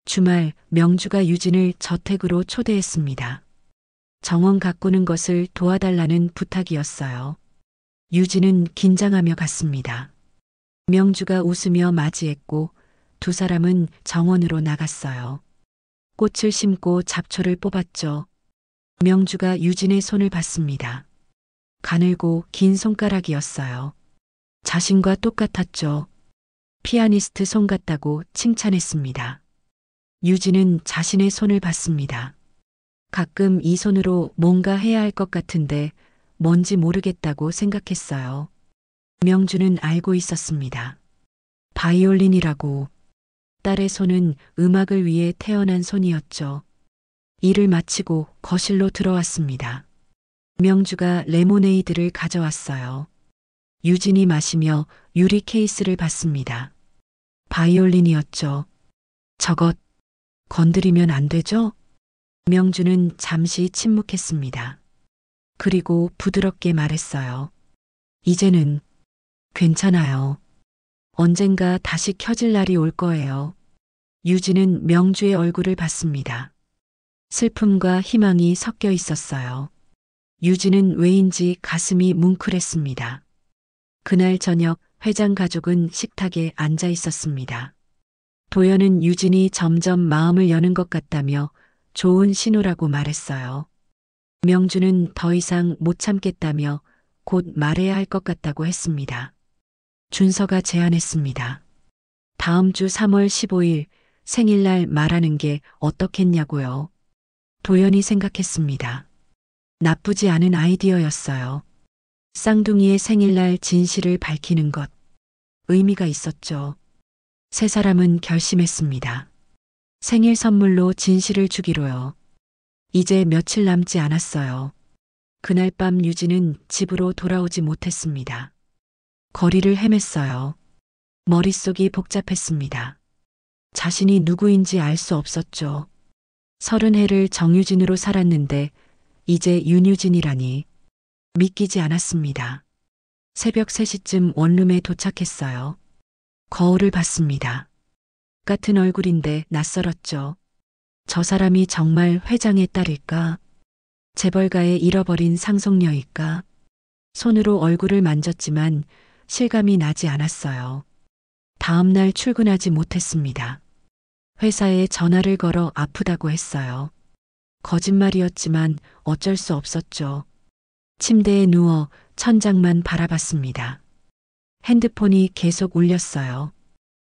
주말 명주가 유진을 저택으로 초대했습니다. 정원 가꾸는 것을 도와달라는 부탁이었어요. 유진은 긴장하며 갔습니다. 명주가 웃으며 맞이했고 두 사람은 정원으로 나갔어요. 꽃을 심고 잡초를 뽑았죠. 명주가 유진의 손을 봤습니다. 가늘고 긴 손가락이었어요. 자신과 똑같았죠. 피아니스트 손 같다고 칭찬했습니다. 유진은 자신의 손을 봤습니다. 가끔 이 손으로 뭔가 해야 할 것 같은데 뭔지 모르겠다고 생각했어요. 명주는 알고 있었습니다. 바이올린이라고. 딸의 손은 음악을 위해 태어난 손이었죠. 일을 마치고 거실로 들어왔습니다. 명주가 레모네이드를 가져왔어요. 유진이 마시며 유리 케이스를 봤습니다. 바이올린이었죠. 저것 건드리면 안 되죠? 명주는 잠시 침묵했습니다. 그리고 부드럽게 말했어요. 이제는 괜찮아요. 언젠가 다시 켜질 날이 올 거예요. 유진은 명주의 얼굴을 봤습니다. 슬픔과 희망이 섞여 있었어요. 유진은 왜인지 가슴이 뭉클했습니다. 그날 저녁 회장 가족은 식탁에 앉아 있었습니다. 도연은 유진이 점점 마음을 여는 것 같다며 좋은 신호라고 말했어요. 명주는 더 이상 못 참겠다며 곧 말해야 할 것 같다고 했습니다. 준서가 제안했습니다. 다음 주 3월 15일 생일날 말하는 게 어떻겠냐고요. 도연이 생각했습니다. 나쁘지 않은 아이디어였어요. 쌍둥이의 생일날 진실을 밝히는 것. 의미가 있었죠. 세 사람은 결심했습니다. 생일 선물로 진실을 주기로요. 이제 며칠 남지 않았어요. 그날 밤 유진은 집으로 돌아오지 못했습니다. 거리를 헤맸어요. 머릿속이 복잡했습니다. 자신이 누구인지 알 수 없었죠. 30해를 정유진으로 살았는데 이제 윤유진이라니 믿기지 않았습니다. 새벽 3시쯤 원룸에 도착했어요. 거울을 봤습니다. 같은 얼굴인데 낯설었죠. 저 사람이 정말 회장의 딸일까? 재벌가의 잃어버린 상속녀일까? 손으로 얼굴을 만졌지만 실감이 나지 않았어요. 다음 날 출근하지 못했습니다. 회사에 전화를 걸어 아프다고 했어요. 거짓말이었지만 어쩔 수 없었죠. 침대에 누워 천장만 바라봤습니다. 핸드폰이 계속 울렸어요.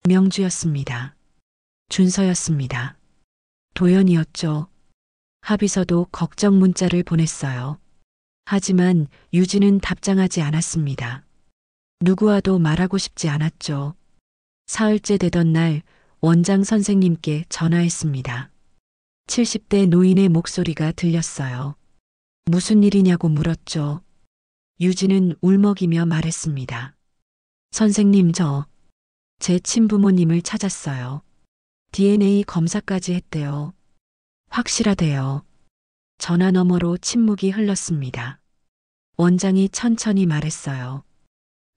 명주였습니다. 준서였습니다. 도연이었죠. 합의서도 걱정 문자를 보냈어요. 하지만 유진은 답장하지 않았습니다. 누구와도 말하고 싶지 않았죠. 사흘째 되던 날 원장 선생님께 전화했습니다. 70대 노인의 목소리가 들렸어요. 무슨 일이냐고 물었죠. 유진은 울먹이며 말했습니다. 선생님, 제 친부모님을 찾았어요. DNA 검사까지 했대요. 확실하대요. 전화 너머로 침묵이 흘렀습니다. 원장이 천천히 말했어요.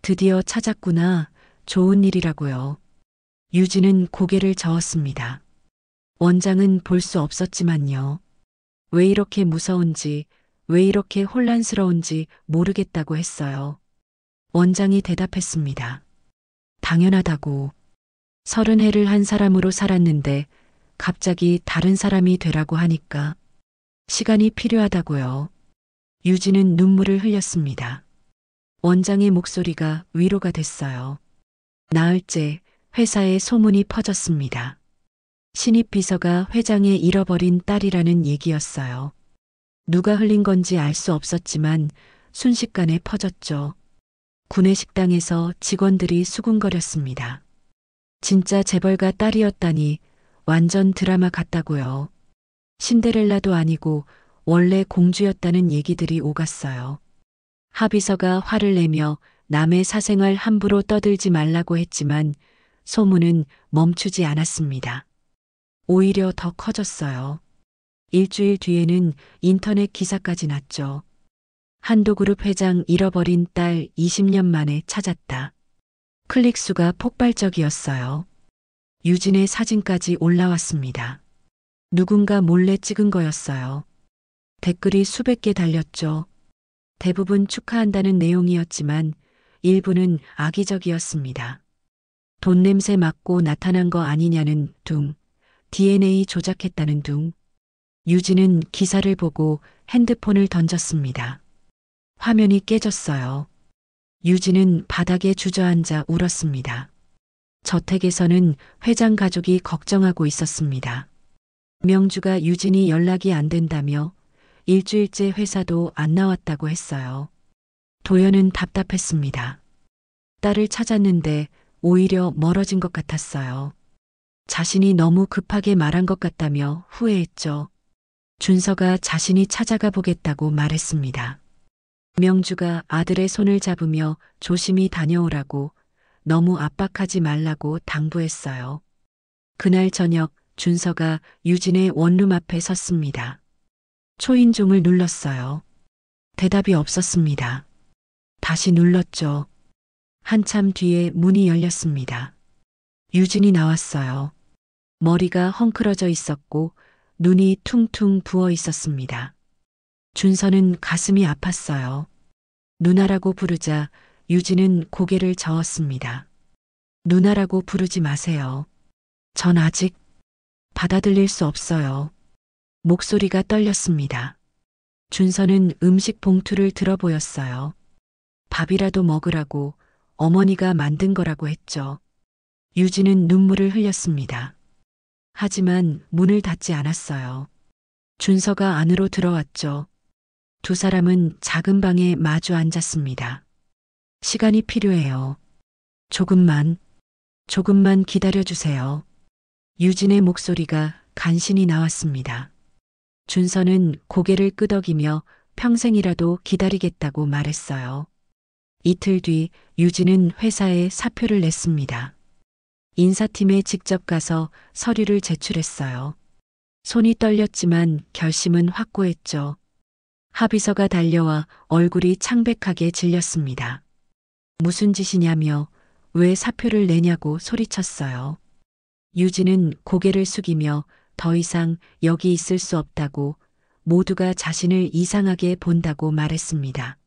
드디어 찾았구나. 좋은 일이라고요. 유진은 고개를 저었습니다. 원장은 볼 수 없었지만요. 왜 이렇게 무서운지, 왜 이렇게 혼란스러운지 모르겠다고 했어요. 원장이 대답했습니다. 당연하다고. 30해를 한 사람으로 살았는데 갑자기 다른 사람이 되라고 하니까 시간이 필요하다고요. 유진은 눈물을 흘렸습니다. 원장의 목소리가 위로가 됐어요. 나흘째 회사에 소문이 퍼졌습니다. 신입 비서가 회장의 잃어버린 딸이라는 얘기였어요. 누가 흘린 건지 알 수 없었지만 순식간에 퍼졌죠. 구내 식당에서 직원들이 수군거렸습니다. 진짜 재벌가 딸이었다니 완전 드라마 같다고요. 신데렐라도 아니고 원래 공주였다는 얘기들이 오갔어요. 하비서가 화를 내며 남의 사생활 함부로 떠들지 말라고 했지만 소문은 멈추지 않았습니다. 오히려 더 커졌어요. 일주일 뒤에는 인터넷 기사까지 났죠. 한도그룹 회장 잃어버린 딸 20년 만에 찾았다. 클릭수가 폭발적이었어요. 유진의 사진까지 올라왔습니다. 누군가 몰래 찍은 거였어요. 댓글이 수백 개 달렸죠. 대부분 축하한다는 내용이었지만 일부는 악의적이었습니다. 돈 냄새 맡고 나타난 거 아니냐는 둥, DNA 조작했다는 둥. 유진은 기사를 보고 핸드폰을 던졌습니다. 화면이 깨졌어요. 유진은 바닥에 주저앉아 울었습니다. 저택에서는 회장 가족이 걱정하고 있었습니다. 명주가 유진이 연락이 안 된다며 일주일째 회사도 안 나왔다고 했어요. 도연은 답답했습니다. 딸을 찾았는데 오히려 멀어진 것 같았어요. 자신이 너무 급하게 말한 것 같다며 후회했죠. 준서가 자신이 찾아가 보겠다고 말했습니다. 명주가 아들의 손을 잡으며 조심히 다녀오라고 너무 압박하지 말라고 당부했어요. 그날 저녁 준서가 유진의 원룸 앞에 섰습니다. 초인종을 눌렀어요. 대답이 없었습니다. 다시 눌렀죠. 한참 뒤에 문이 열렸습니다. 유진이 나왔어요. 머리가 헝클어져 있었고 눈이 퉁퉁 부어 있었습니다. 준서는 가슴이 아팠어요. 누나라고 부르자 유진은 고개를 저었습니다. 누나라고 부르지 마세요. 전 아직 받아들일 수 없어요. 목소리가 떨렸습니다. 준서는 음식 봉투를 들어 보였어요. 밥이라도 먹으라고 어머니가 만든 거라고 했죠. 유진은 눈물을 흘렸습니다. 하지만 문을 닫지 않았어요. 준서가 안으로 들어왔죠. 두 사람은 작은 방에 마주 앉았습니다. 시간이 필요해요. 조금만 기다려주세요. 유진의 목소리가 간신히 나왔습니다. 준서는 고개를 끄덕이며 평생이라도 기다리겠다고 말했어요. 이틀 뒤 유진은 회사에 사표를 냈습니다. 인사팀에 직접 가서 서류를 제출했어요. 손이 떨렸지만 결심은 확고했죠. 하비서가 달려와 얼굴이 창백하게 질렸습니다. 무슨 짓이냐며 왜 사표를 내냐고 소리쳤어요. 유진은 고개를 숙이며 더 이상 여기 있을 수 없다고 모두가 자신을 이상하게 본다고 말했습니다.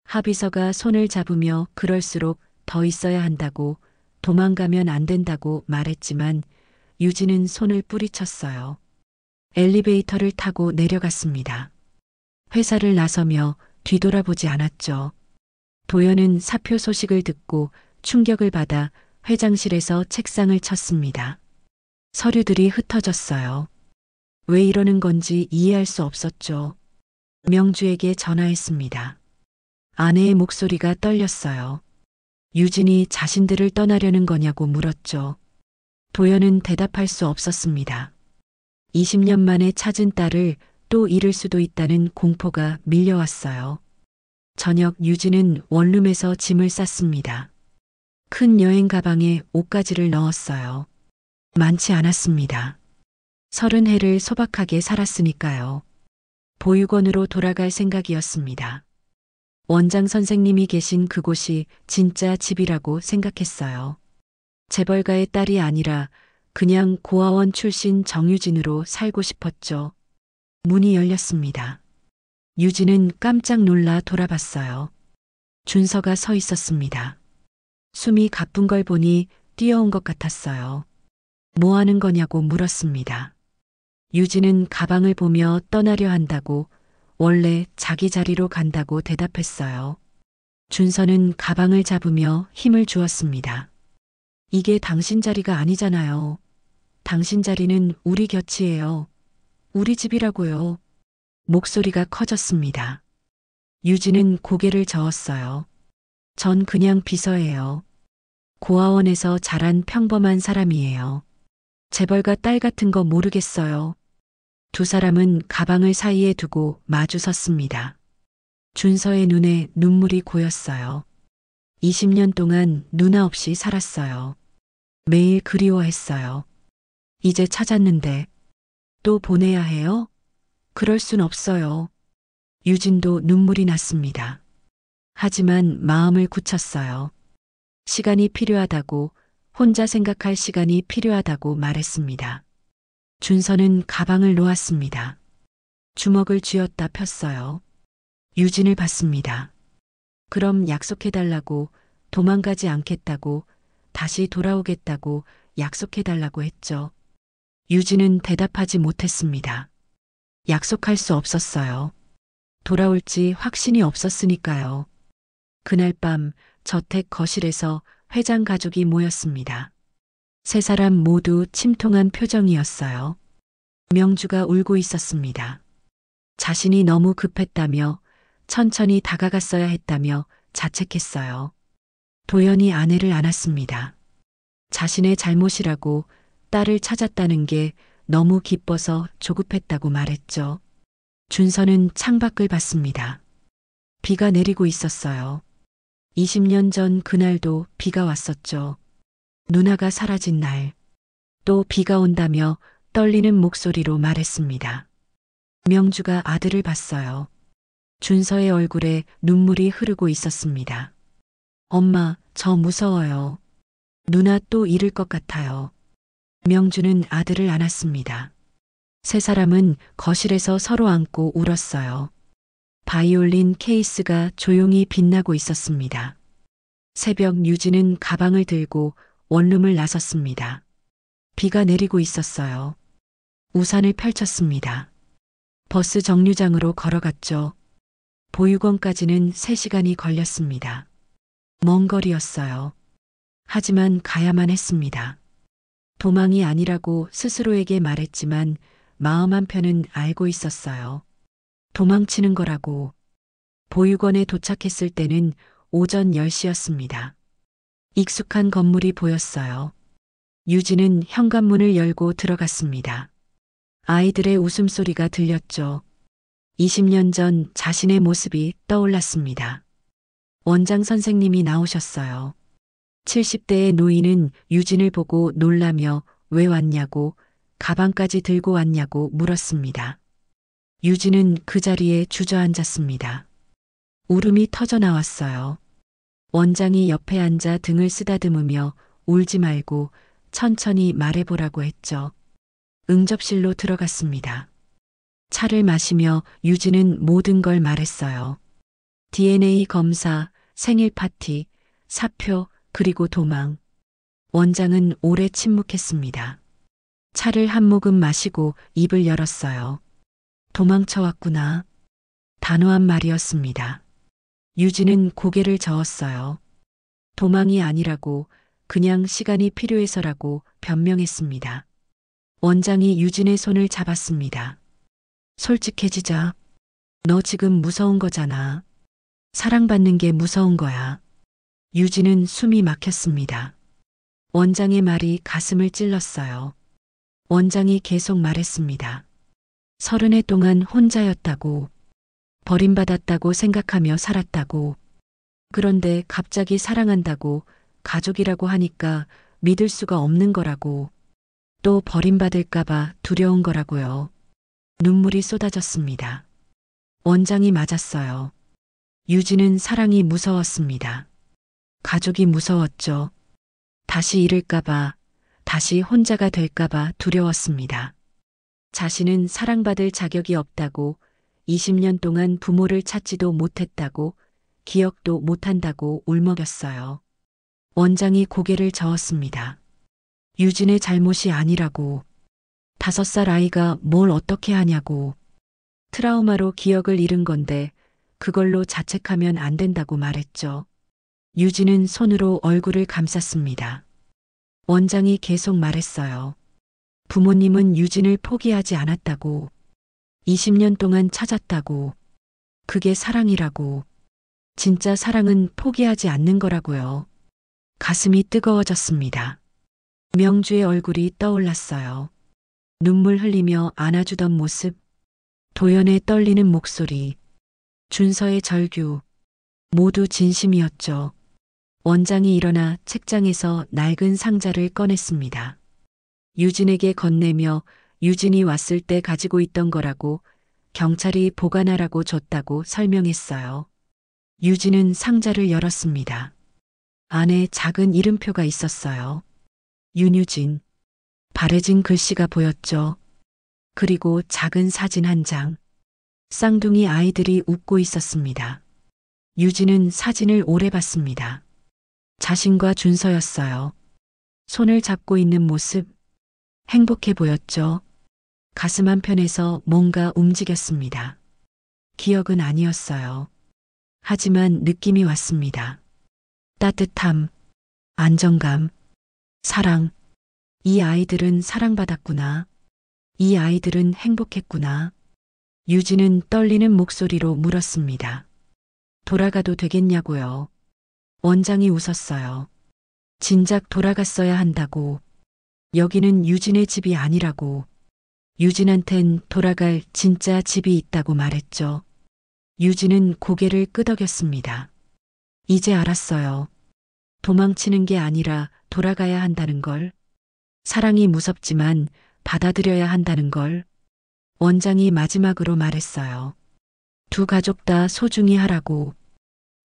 하비서가 손을 잡으며 그럴수록 더 있어야 한다고 도망가면 안 된다고 말했지만 유진은 손을 뿌리쳤어요. 엘리베이터를 타고 내려갔습니다. 회사를 나서며 뒤돌아보지 않았죠. 도연은 사표 소식을 듣고 충격을 받아 회장실에서 책상을 쳤습니다. 서류들이 흩어졌어요. 왜 이러는 건지 이해할 수 없었죠. 명주에게 전화했습니다. 아내의 목소리가 떨렸어요. 유진이 자신들을 떠나려는 거냐고 물었죠. 도연은 대답할 수 없었습니다. 20년 만에 찾은 딸을 또 잃을 수도 있다는 공포가 밀려왔어요. 저녁 유진은 원룸에서 짐을 쌌습니다. 큰 여행 가방에 옷가지를 넣었어요. 많지 않았습니다. 30해를 소박하게 살았으니까요. 보육원으로 돌아갈 생각이었습니다. 원장 선생님이 계신 그곳이 진짜 집이라고 생각했어요. 재벌가의 딸이 아니라 그냥 고아원 출신 정유진으로 살고 싶었죠. 문이 열렸습니다. 유진은 깜짝 놀라 돌아봤어요. 준서가 서 있었습니다. 숨이 가쁜 걸 보니 뛰어온 것 같았어요. 뭐 하는 거냐고 물었습니다. 유진은 가방을 보며 떠나려 한다고, 원래 자기 자리로 간다고 대답했어요. 준서는 가방을 잡으며 힘을 주었습니다. 이게 당신 자리가 아니잖아요. 당신 자리는 우리 곁이에요. 우리 집이라고요. 목소리가 커졌습니다. 유진은 고개를 저었어요. 전 그냥 비서예요. 고아원에서 자란 평범한 사람이에요. 재벌가 딸 같은 거 모르겠어요. 두 사람은 가방을 사이에 두고 마주 섰습니다. 준서의 눈에 눈물이 고였어요. 20년 동안 누나 없이 살았어요. 매일 그리워했어요. 이제 찾았는데 또 보내야 해요? 그럴 순 없어요. 유진도 눈물이 났습니다. 하지만 마음을 굳혔어요. 시간이 필요하다고, 혼자 생각할 시간이 필요하다고 말했습니다. 준서는 가방을 놓았습니다. 주먹을 쥐었다 폈어요. 유진을 봤습니다. 그럼 약속해달라고, 도망가지 않겠다고, 다시 돌아오겠다고 약속해달라고 했죠. 유진은 대답하지 못했습니다. 약속할 수 없었어요. 돌아올지 확신이 없었으니까요. 그날 밤 저택 거실에서 회장 가족이 모였습니다. 세 사람 모두 침통한 표정이었어요. 명주가 울고 있었습니다. 자신이 너무 급했다며, 천천히 다가갔어야 했다며 자책했어요. 도연이 아내를 안았습니다. 자신의 잘못이라고, 딸을 찾았다는 게 너무 기뻐서 조급했다고 말했죠. 준서는 창밖을 봤습니다. 비가 내리고 있었어요. 20년 전 그날도 비가 왔었죠. 누나가 사라진 날, 또 비가 온다며 떨리는 목소리로 말했습니다. 명주가 아들을 봤어요. 준서의 얼굴에 눈물이 흐르고 있었습니다. 엄마, 저 무서워요. 누나 또 잃을 것 같아요. 명주는 아들을 안았습니다. 세 사람은 거실에서 서로 안고 울었어요. 바이올린 케이스가 조용히 빛나고 있었습니다. 새벽 유진은 가방을 들고 원룸을 나섰습니다. 비가 내리고 있었어요. 우산을 펼쳤습니다. 버스 정류장으로 걸어갔죠. 보육원까지는 3시간이 걸렸습니다. 먼 거리였어요. 하지만 가야만 했습니다. 도망이 아니라고 스스로에게 말했지만 마음 한편은 알고 있었어요. 도망치는 거라고. 보육원에 도착했을 때는 오전 10시였습니다. 익숙한 건물이 보였어요. 유진은 현관문을 열고 들어갔습니다. 아이들의 웃음소리가 들렸죠. 20년 전 자신의 모습이 떠올랐습니다. 원장 선생님이 나오셨어요. 70대의 노인은 유진을 보고 놀라며 왜 왔냐고, 가방까지 들고 왔냐고 물었습니다. 유진은 그 자리에 주저앉았습니다. 울음이 터져 나왔어요. 원장이 옆에 앉아 등을 쓰다듬으며 울지 말고 천천히 말해보라고 했죠. 응접실로 들어갔습니다. 차를 마시며 유진은 모든 걸 말했어요. DNA 검사, 생일 파티, 사표, 그리고 도망. 원장은 오래 침묵했습니다. 차를 한 모금 마시고 입을 열었어요. 도망쳐왔구나. 단호한 말이었습니다. 유진은 고개를 저었어요. 도망이 아니라고, 그냥 시간이 필요해서라고 변명했습니다. 원장이 유진의 손을 잡았습니다. 솔직해지자. 너 지금 무서운 거잖아. 사랑받는 게 무서운 거야. 유진은 숨이 막혔습니다. 원장의 말이 가슴을 찔렀어요. 원장이 계속 말했습니다. 30해 동안 혼자였다고, 버림받았다고 생각하며 살았다고. 그런데 갑자기 사랑한다고, 가족이라고 하니까 믿을 수가 없는 거라고. 또 버림받을까봐 두려운 거라고요. 눈물이 쏟아졌습니다. 원장이 맞았어요. 유진은 사랑이 무서웠습니다. 가족이 무서웠죠. 다시 잃을까봐, 다시 혼자가 될까봐 두려웠습니다. 자신은 사랑받을 자격이 없다고, 20년 동안 부모를 찾지도 못했다고, 기억도 못한다고 울먹였어요. 원장이 고개를 저었습니다. 유진의 잘못이 아니라고, 5살 아이가 뭘 어떻게 하냐고, 트라우마로 기억을 잃은 건데 그걸로 자책하면 안 된다고 말했죠. 유진은 손으로 얼굴을 감쌌습니다. 원장이 계속 말했어요. 부모님은 유진을 포기하지 않았다고, 20년 동안 찾았다고, 그게 사랑이라고, 진짜 사랑은 포기하지 않는 거라고요. 가슴이 뜨거워졌습니다. 명주의 얼굴이 떠올랐어요. 눈물 흘리며 안아주던 모습, 도연의 떨리는 목소리, 준서의 절규, 모두 진심이었죠. 원장이 일어나 책장에서 낡은 상자를 꺼냈습니다. 유진에게 건네며 유진이 왔을 때 가지고 있던 거라고, 경찰이 보관하라고 줬다고 설명했어요. 유진은 상자를 열었습니다. 안에 작은 이름표가 있었어요. 윤유진. 바래진 글씨가 보였죠. 그리고 작은 사진 한 장. 쌍둥이 아이들이 웃고 있었습니다. 유진은 사진을 오래 봤습니다. 자신과 준서였어요. 손을 잡고 있는 모습, 행복해 보였죠. 가슴 한편에서 뭔가 움직였습니다. 기억은 아니었어요. 하지만 느낌이 왔습니다. 따뜻함, 안정감, 사랑. 이 아이들은 사랑받았구나. 이 아이들은 행복했구나. 유진은 떨리는 목소리로 물었습니다. 돌아가도 되겠냐고요. 원장이 웃었어요. 진작 돌아갔어야 한다고. 여기는 유진의 집이 아니라고. 유진한텐 돌아갈 진짜 집이 있다고 말했죠. 유진은 고개를 끄덕였습니다. 이제 알았어요. 도망치는 게 아니라 돌아가야 한다는 걸. 사랑이 무섭지만 받아들여야 한다는 걸. 원장이 마지막으로 말했어요. 두 가족 다 소중히 하라고.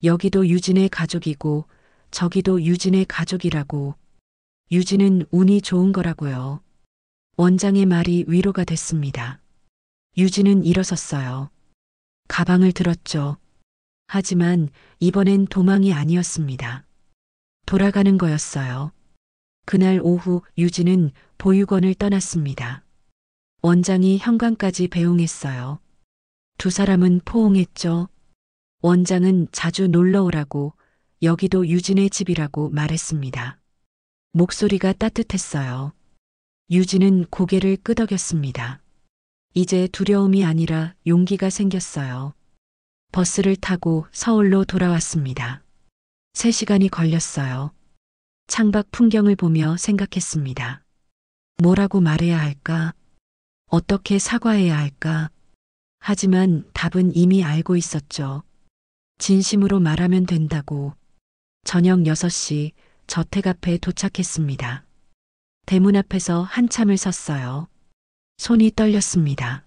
여기도 유진의 가족이고 저기도 유진의 가족이라고. 유진은 운이 좋은 거라고요. 원장의 말이 위로가 됐습니다. 유진은 일어섰어요. 가방을 들었죠. 하지만 이번엔 도망이 아니었습니다. 돌아가는 거였어요. 그날 오후 유진은 보육원을 떠났습니다. 원장이 현관까지 배웅했어요. 두 사람은 포옹했죠. 원장은 자주 놀러 오라고, 여기도 유진의 집이라고 말했습니다. 목소리가 따뜻했어요. 유진은 고개를 끄덕였습니다. 이제 두려움이 아니라 용기가 생겼어요. 버스를 타고 서울로 돌아왔습니다. 3시간이 걸렸어요. 창밖 풍경을 보며 생각했습니다. 뭐라고 말해야 할까? 어떻게 사과해야 할까? 하지만 답은 이미 알고 있었죠. 진심으로 말하면 된다고. 저녁 6시 저택 앞에 도착했습니다. 대문 앞에서 한참을 섰어요. 손이 떨렸습니다.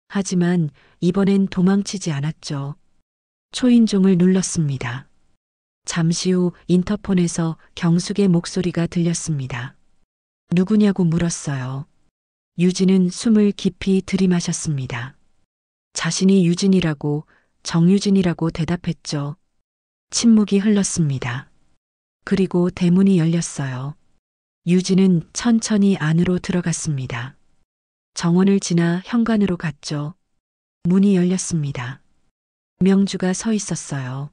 하지만 이번엔 도망치지 않았죠. 초인종을 눌렀습니다. 잠시 후 인터폰에서 경숙의 목소리가 들렸습니다. 누구냐고 물었어요. 유진은 숨을 깊이 들이마셨습니다. 자신이 유진이라고, 정유진이라고 대답했죠. 침묵이 흘렀습니다. 그리고 대문이 열렸어요. 유진은 천천히 안으로 들어갔습니다. 정원을 지나 현관으로 갔죠. 문이 열렸습니다. 명주가 서 있었어요.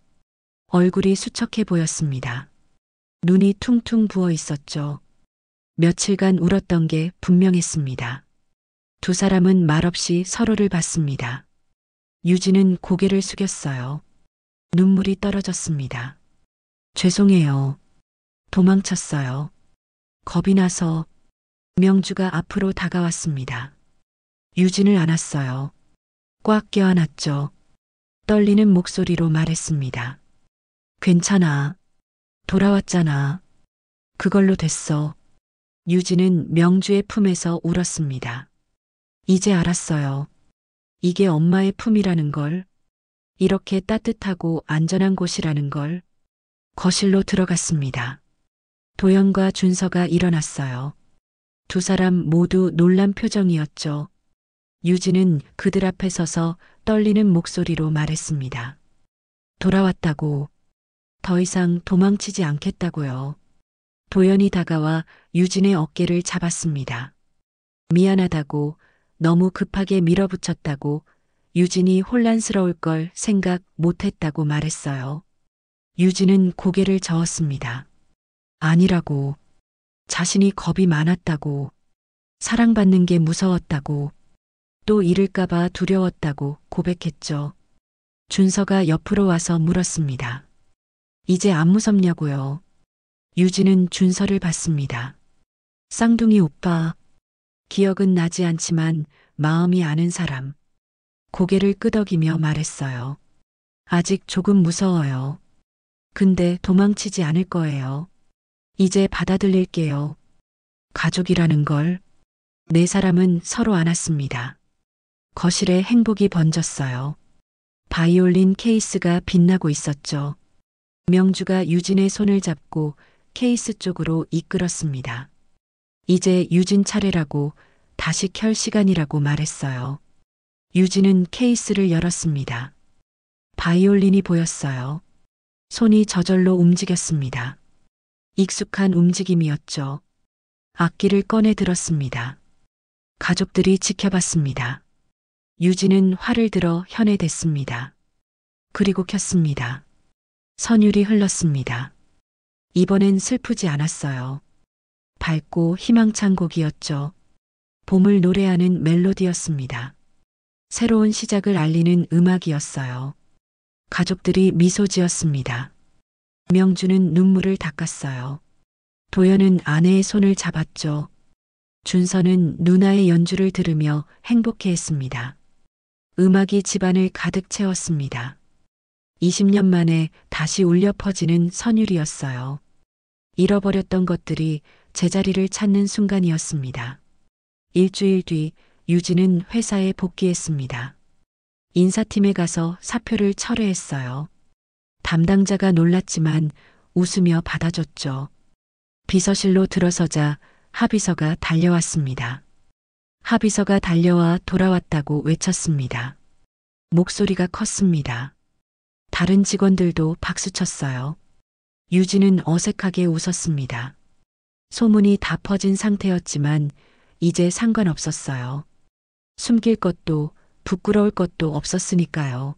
얼굴이 수척해 보였습니다. 눈이 퉁퉁 부어 있었죠. 며칠간 울었던 게 분명했습니다. 두 사람은 말없이 서로를 봤습니다. 유진은 고개를 숙였어요. 눈물이 떨어졌습니다. 죄송해요. 도망쳤어요. 겁이 나서. 명주가 앞으로 다가왔습니다. 유진을 안았어요. 꽉 껴안았죠. 떨리는 목소리로 말했습니다. 괜찮아. 돌아왔잖아. 그걸로 됐어. 유진은 명주의 품에서 울었습니다. 이제 알았어요. 이게 엄마의 품이라는 걸. 이렇게 따뜻하고 안전한 곳이라는 걸. 거실로 들어갔습니다. 도연과 준서가 일어났어요. 두 사람 모두 놀란 표정이었죠. 유진은 그들 앞에 서서 떨리는 목소리로 말했습니다. 돌아왔다고. 더 이상 도망치지 않겠다고요. 도연이 다가와 유진의 어깨를 잡았습니다. 미안하다고, 너무 급하게 밀어붙였다고, 유진이 혼란스러울 걸 생각 못했다고 말했어요. 유진은 고개를 저었습니다. 아니라고. 자신이 겁이 많았다고. 사랑받는 게 무서웠다고. 또 잃을까봐 두려웠다고 고백했죠. 준서가 옆으로 와서 물었습니다. 이제 안 무섭냐고요. 유진은 준서를 봤습니다. 쌍둥이 오빠. 기억은 나지 않지만 마음이 아는 사람. 고개를 끄덕이며 말했어요. 아직 조금 무서워요. 근데 도망치지 않을 거예요. 이제 받아들일게요. 가족이라는 걸. 네 사람은 서로 안았습니다. 거실에 행복이 번졌어요. 바이올린 케이스가 빛나고 있었죠. 명주가 유진의 손을 잡고 케이스 쪽으로 이끌었습니다. 이제 유진 차례라고, 다시 켤 시간이라고 말했어요. 유진은 케이스를 열었습니다. 바이올린이 보였어요. 손이 저절로 움직였습니다. 익숙한 움직임이었죠. 악기를 꺼내 들었습니다. 가족들이 지켜봤습니다. 유진은 활을 들어 현에 댔습니다. 그리고 켰습니다. 선율이 흘렀습니다. 이번엔 슬프지 않았어요. 밝고 희망찬 곡이었죠. 봄을 노래하는 멜로디였습니다. 새로운 시작을 알리는 음악이었어요. 가족들이 미소 지었습니다. 명주는 눈물을 닦았어요. 도연은 아내의 손을 잡았죠. 준서는 누나의 연주를 들으며 행복해했습니다. 음악이 집안을 가득 채웠습니다. 20년 만에 다시 울려 퍼지는 선율이었어요. 잃어버렸던 것들이 제자리를 찾는 순간이었습니다. 일주일 뒤 유진은 회사에 복귀했습니다. 인사팀에 가서 사표를 철회했어요. 담당자가 놀랐지만 웃으며 받아줬죠. 비서실로 들어서자 하비서가 달려왔습니다. 하비서가 달려와 돌아왔다고 외쳤습니다. 목소리가 컸습니다. 다른 직원들도 박수쳤어요. 유진은 어색하게 웃었습니다. 소문이 다 퍼진 상태였지만 이제 상관없었어요. 숨길 것도 부끄러울 것도 없었으니까요.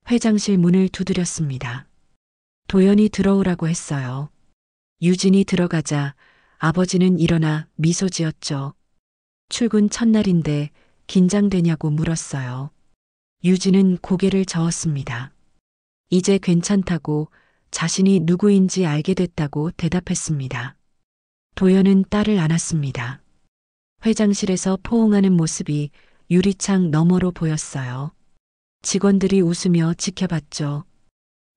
회장실 문을 두드렸습니다. 도연이 들어오라고 했어요. 유진이 들어가자 아버지는 일어나 미소 지었죠. 출근 첫날인데 긴장되냐고 물었어요. 유진은 고개를 저었습니다. 이제 괜찮다고, 자신이 누구인지 알게 됐다고 대답했습니다. 도연은 딸을 안았습니다. 회장실에서 포옹하는 모습이 유리창 너머로 보였어요. 직원들이 웃으며 지켜봤죠.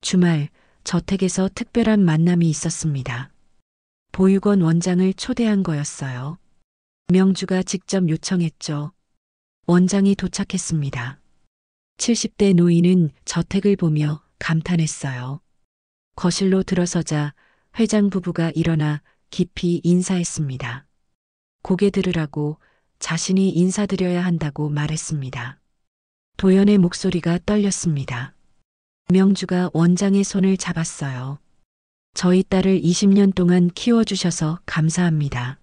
주말 저택에서 특별한 만남이 있었습니다. 보육원 원장을 초대한 거였어요. 명주가 직접 요청했죠. 원장이 도착했습니다. 70대 노인은 저택을 보며 감탄했어요. 거실로 들어서자 회장 부부가 일어나 깊이 인사했습니다. 고개 들으라고, 자신이 인사드려야 한다고 말했습니다. 도연의 목소리가 떨렸습니다. 명주가 원장의 손을 잡았어요. 저희 딸을 20년 동안 키워주셔서 감사합니다.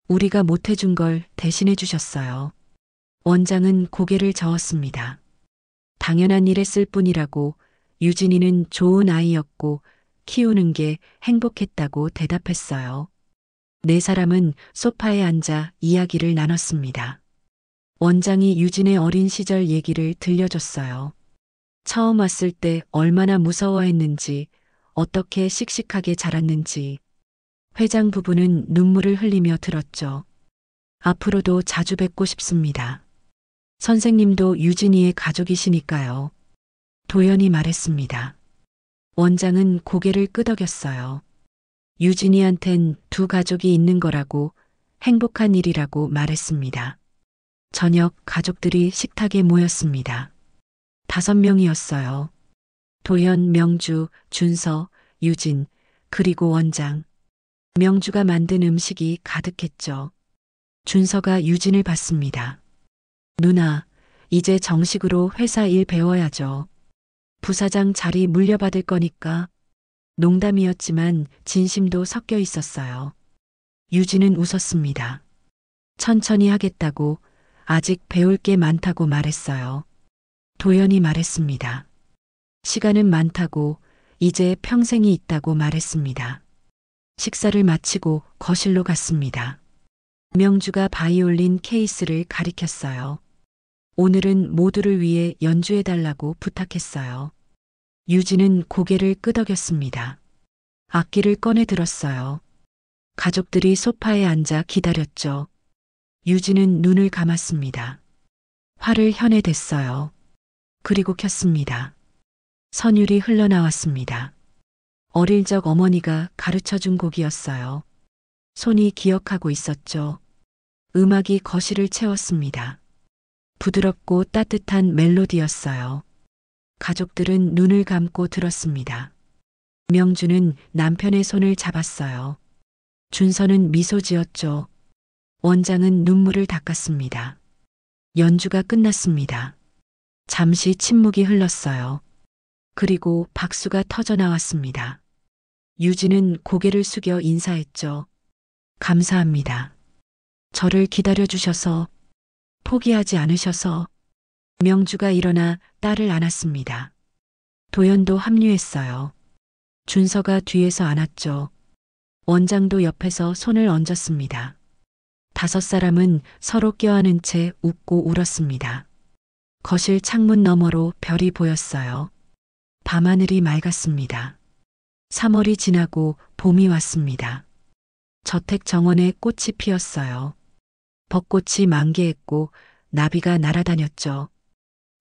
우리가 못해준 걸 대신해 주셨어요. 원장은 고개를 저었습니다. 당연한 일했을 뿐이라고, 유진이는 좋은 아이였고 키우는 게 행복했다고 대답했어요. 네 사람은 소파에 앉아 이야기를 나눴습니다. 원장이 유진의 어린 시절 얘기를 들려줬어요. 처음 왔을 때 얼마나 무서워했는지, 어떻게 씩씩하게 자랐는지. 회장 부부는 눈물을 흘리며 들었죠. 앞으로도 자주 뵙고 싶습니다. 선생님도 유진이의 가족이시니까요. 도연이 말했습니다. 원장은 고개를 끄덕였어요. 유진이한텐 두 가족이 있는 거라고, 행복한 일이라고 말했습니다. 저녁 가족들이 식탁에 모였습니다. 5명이었어요. 도연, 명주, 준서, 유진, 그리고 원장. 명주가 만든 음식이 가득했죠. 준서가 유진을 봤습니다. 누나, 이제 정식으로 회사 일 배워야죠. 부사장 자리 물려받을 거니까. 농담이었지만 진심도 섞여 있었어요. 유진은 웃었습니다. 천천히 하겠다고, 아직 배울 게 많다고 말했어요. 도연이 말했습니다. 시간은 많다고, 이제 평생이 있다고 말했습니다. 식사를 마치고 거실로 갔습니다. 명주가 바이올린 케이스를 가리켰어요. 오늘은 모두를 위해 연주해달라고 부탁했어요. 유진은 고개를 끄덕였습니다. 악기를 꺼내 들었어요. 가족들이 소파에 앉아 기다렸죠. 유진은 눈을 감았습니다. 활을 현에 댔어요. 그리고 켰습니다. 선율이 흘러나왔습니다. 어릴 적 어머니가 가르쳐준 곡이었어요. 손이 기억하고 있었죠. 음악이 거실을 채웠습니다. 부드럽고 따뜻한 멜로디였어요. 가족들은 눈을 감고 들었습니다. 명주는 남편의 손을 잡았어요. 준서는 미소 지었죠. 원장은 눈물을 닦았습니다. 연주가 끝났습니다. 잠시 침묵이 흘렀어요. 그리고 박수가 터져 나왔습니다. 유진은 고개를 숙여 인사했죠. 감사합니다. 저를 기다려주셔서, 포기하지 않으셔서. 명주가 일어나 딸을 안았습니다. 도연도 합류했어요. 준서가 뒤에서 안았죠. 원장도 옆에서 손을 얹었습니다. 5사람은 서로 껴안은 채 웃고 울었습니다. 거실 창문 너머로 별이 보였어요. 밤하늘이 맑았습니다. 3월이 지나고 봄이 왔습니다. 저택 정원에 꽃이 피었어요. 벚꽃이 만개했고 나비가 날아다녔죠.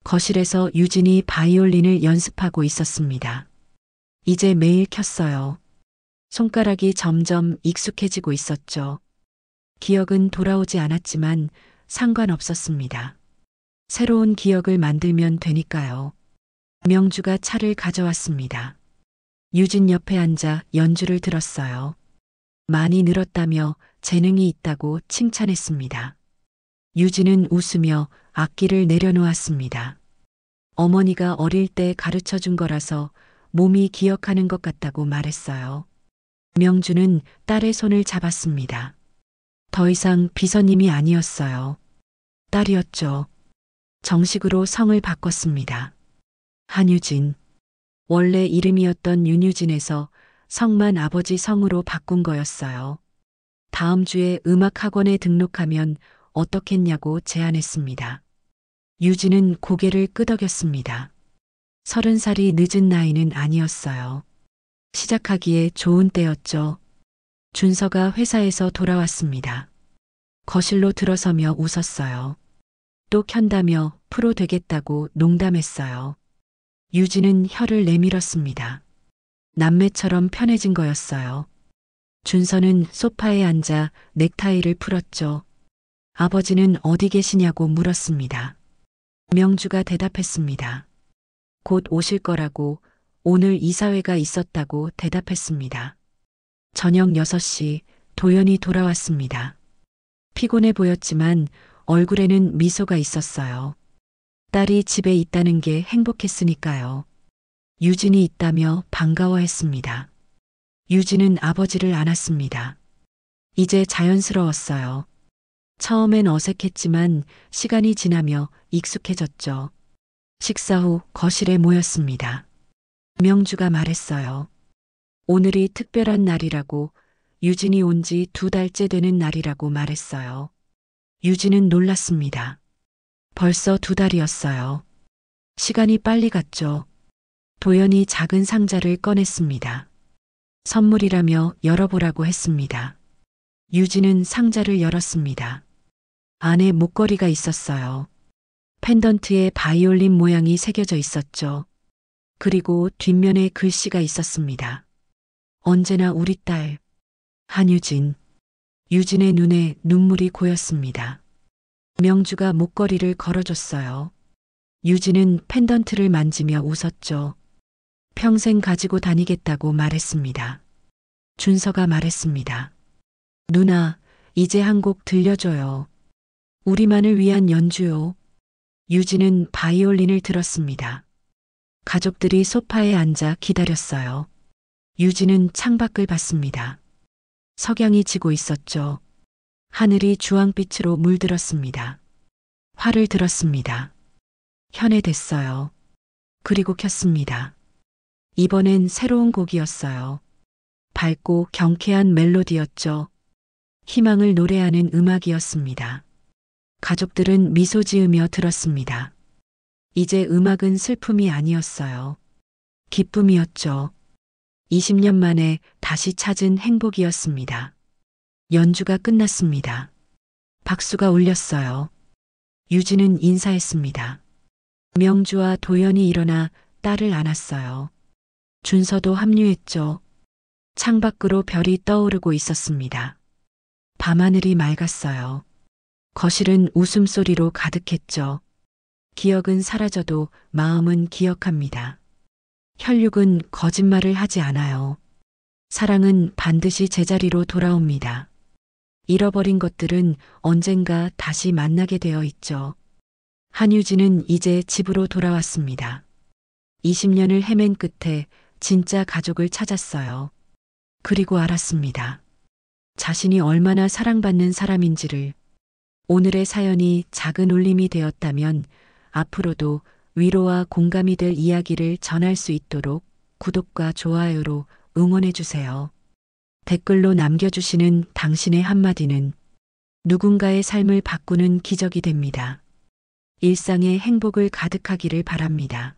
거실에서 유진이 바이올린을 연습하고 있었습니다. 이제 매일 켰어요. 손가락이 점점 익숙해지고 있었죠. 기억은 돌아오지 않았지만 상관없었습니다. 새로운 기억을 만들면 되니까요. 명주가 차를 가져왔습니다. 유진 옆에 앉아 연주를 들었어요. 많이 늘었다며 재능이 있다고 칭찬했습니다. 유진은 웃으며 악기를 내려놓았습니다. 어머니가 어릴 때 가르쳐 준 거라서 몸이 기억하는 것 같다고 말했어요. 명주는 딸의 손을 잡았습니다. 더 이상 비서님이 아니었어요. 딸이었죠. 정식으로 성을 바꿨습니다. 한유진. 원래 이름이었던 윤유진에서 성만 아버지 성으로 바꾼 거였어요. 다음 주에 음악학원에 등록하면 어떻겠냐고 제안했습니다. 유진은 고개를 끄덕였습니다. 30살이 늦은 나이는 아니었어요. 시작하기에 좋은 때였죠. 준서가 회사에서 돌아왔습니다. 거실로 들어서며 웃었어요. 또 켠다며 프로 되겠다고 농담했어요. 유진은 혀를 내밀었습니다. 남매처럼 편해진 거였어요. 준서는 소파에 앉아 넥타이를 풀었죠. 아버지는 어디 계시냐고 물었습니다. 명주가 대답했습니다. 곧 오실 거라고, 오늘 이사회가 있었다고 대답했습니다. 저녁 6시 도연이 돌아왔습니다. 피곤해 보였지만 얼굴에는 미소가 있었어요. 딸이 집에 있다는 게 행복했으니까요. 유진이 있다며 반가워했습니다. 유진은 아버지를 안았습니다. 이제 자연스러웠어요. 처음엔 어색했지만 시간이 지나며 익숙해졌죠. 식사 후 거실에 모였습니다. 명주가 말했어요. 오늘이 특별한 날이라고, 유진이 온 지 2달째 되는 날이라고 말했어요. 유진은 놀랐습니다. 벌써 2달이었어요. 시간이 빨리 갔죠. 도연이 작은 상자를 꺼냈습니다. 선물이라며 열어보라고 했습니다. 유진은 상자를 열었습니다. 안에 목걸이가 있었어요. 펜던트에 바이올린 모양이 새겨져 있었죠. 그리고 뒷면에 글씨가 있었습니다. 언제나 우리 딸, 한유진. 유진의 눈에 눈물이 고였습니다. 명주가 목걸이를 걸어줬어요. 유진은 펜던트를 만지며 웃었죠. 평생 가지고 다니겠다고 말했습니다. 준서가 말했습니다. 누나, 이제 한 곡 들려줘요. 우리만을 위한 연주요. 유진은 바이올린을 들었습니다. 가족들이 소파에 앉아 기다렸어요. 유진은 창밖을 봤습니다. 석양이 지고 있었죠. 하늘이 주황빛으로 물들었습니다. 활을 들었습니다. 현해됐어요. 그리고 켰습니다. 이번엔 새로운 곡이었어요. 밝고 경쾌한 멜로디였죠. 희망을 노래하는 음악이었습니다. 가족들은 미소 지으며 들었습니다. 이제 음악은 슬픔이 아니었어요. 기쁨이었죠. 20년 만에 다시 찾은 행복이었습니다. 연주가 끝났습니다. 박수가 울렸어요. 유진은 인사했습니다. 명주와 도연이 일어나 딸을 안았어요. 준서도 합류했죠. 창밖으로 별이 떠오르고 있었습니다. 밤하늘이 맑았어요. 거실은 웃음소리로 가득했죠. 기억은 사라져도 마음은 기억합니다. 혈육은 거짓말을 하지 않아요. 사랑은 반드시 제자리로 돌아옵니다. 잃어버린 것들은 언젠가 다시 만나게 되어 있죠. 한유진은 이제 집으로 돌아왔습니다. 20년을 헤맨 끝에 진짜 가족을 찾았어요. 그리고 알았습니다. 자신이 얼마나 사랑받는 사람인지를. 오늘의 사연이 작은 울림이 되었다면 앞으로도 위로와 공감이 될 이야기를 전할 수 있도록 구독과 좋아요로 응원해 주세요. 댓글로 남겨주시는 당신의 한마디는 누군가의 삶을 바꾸는 기적이 됩니다. 일상에 행복을 가득하기를 바랍니다.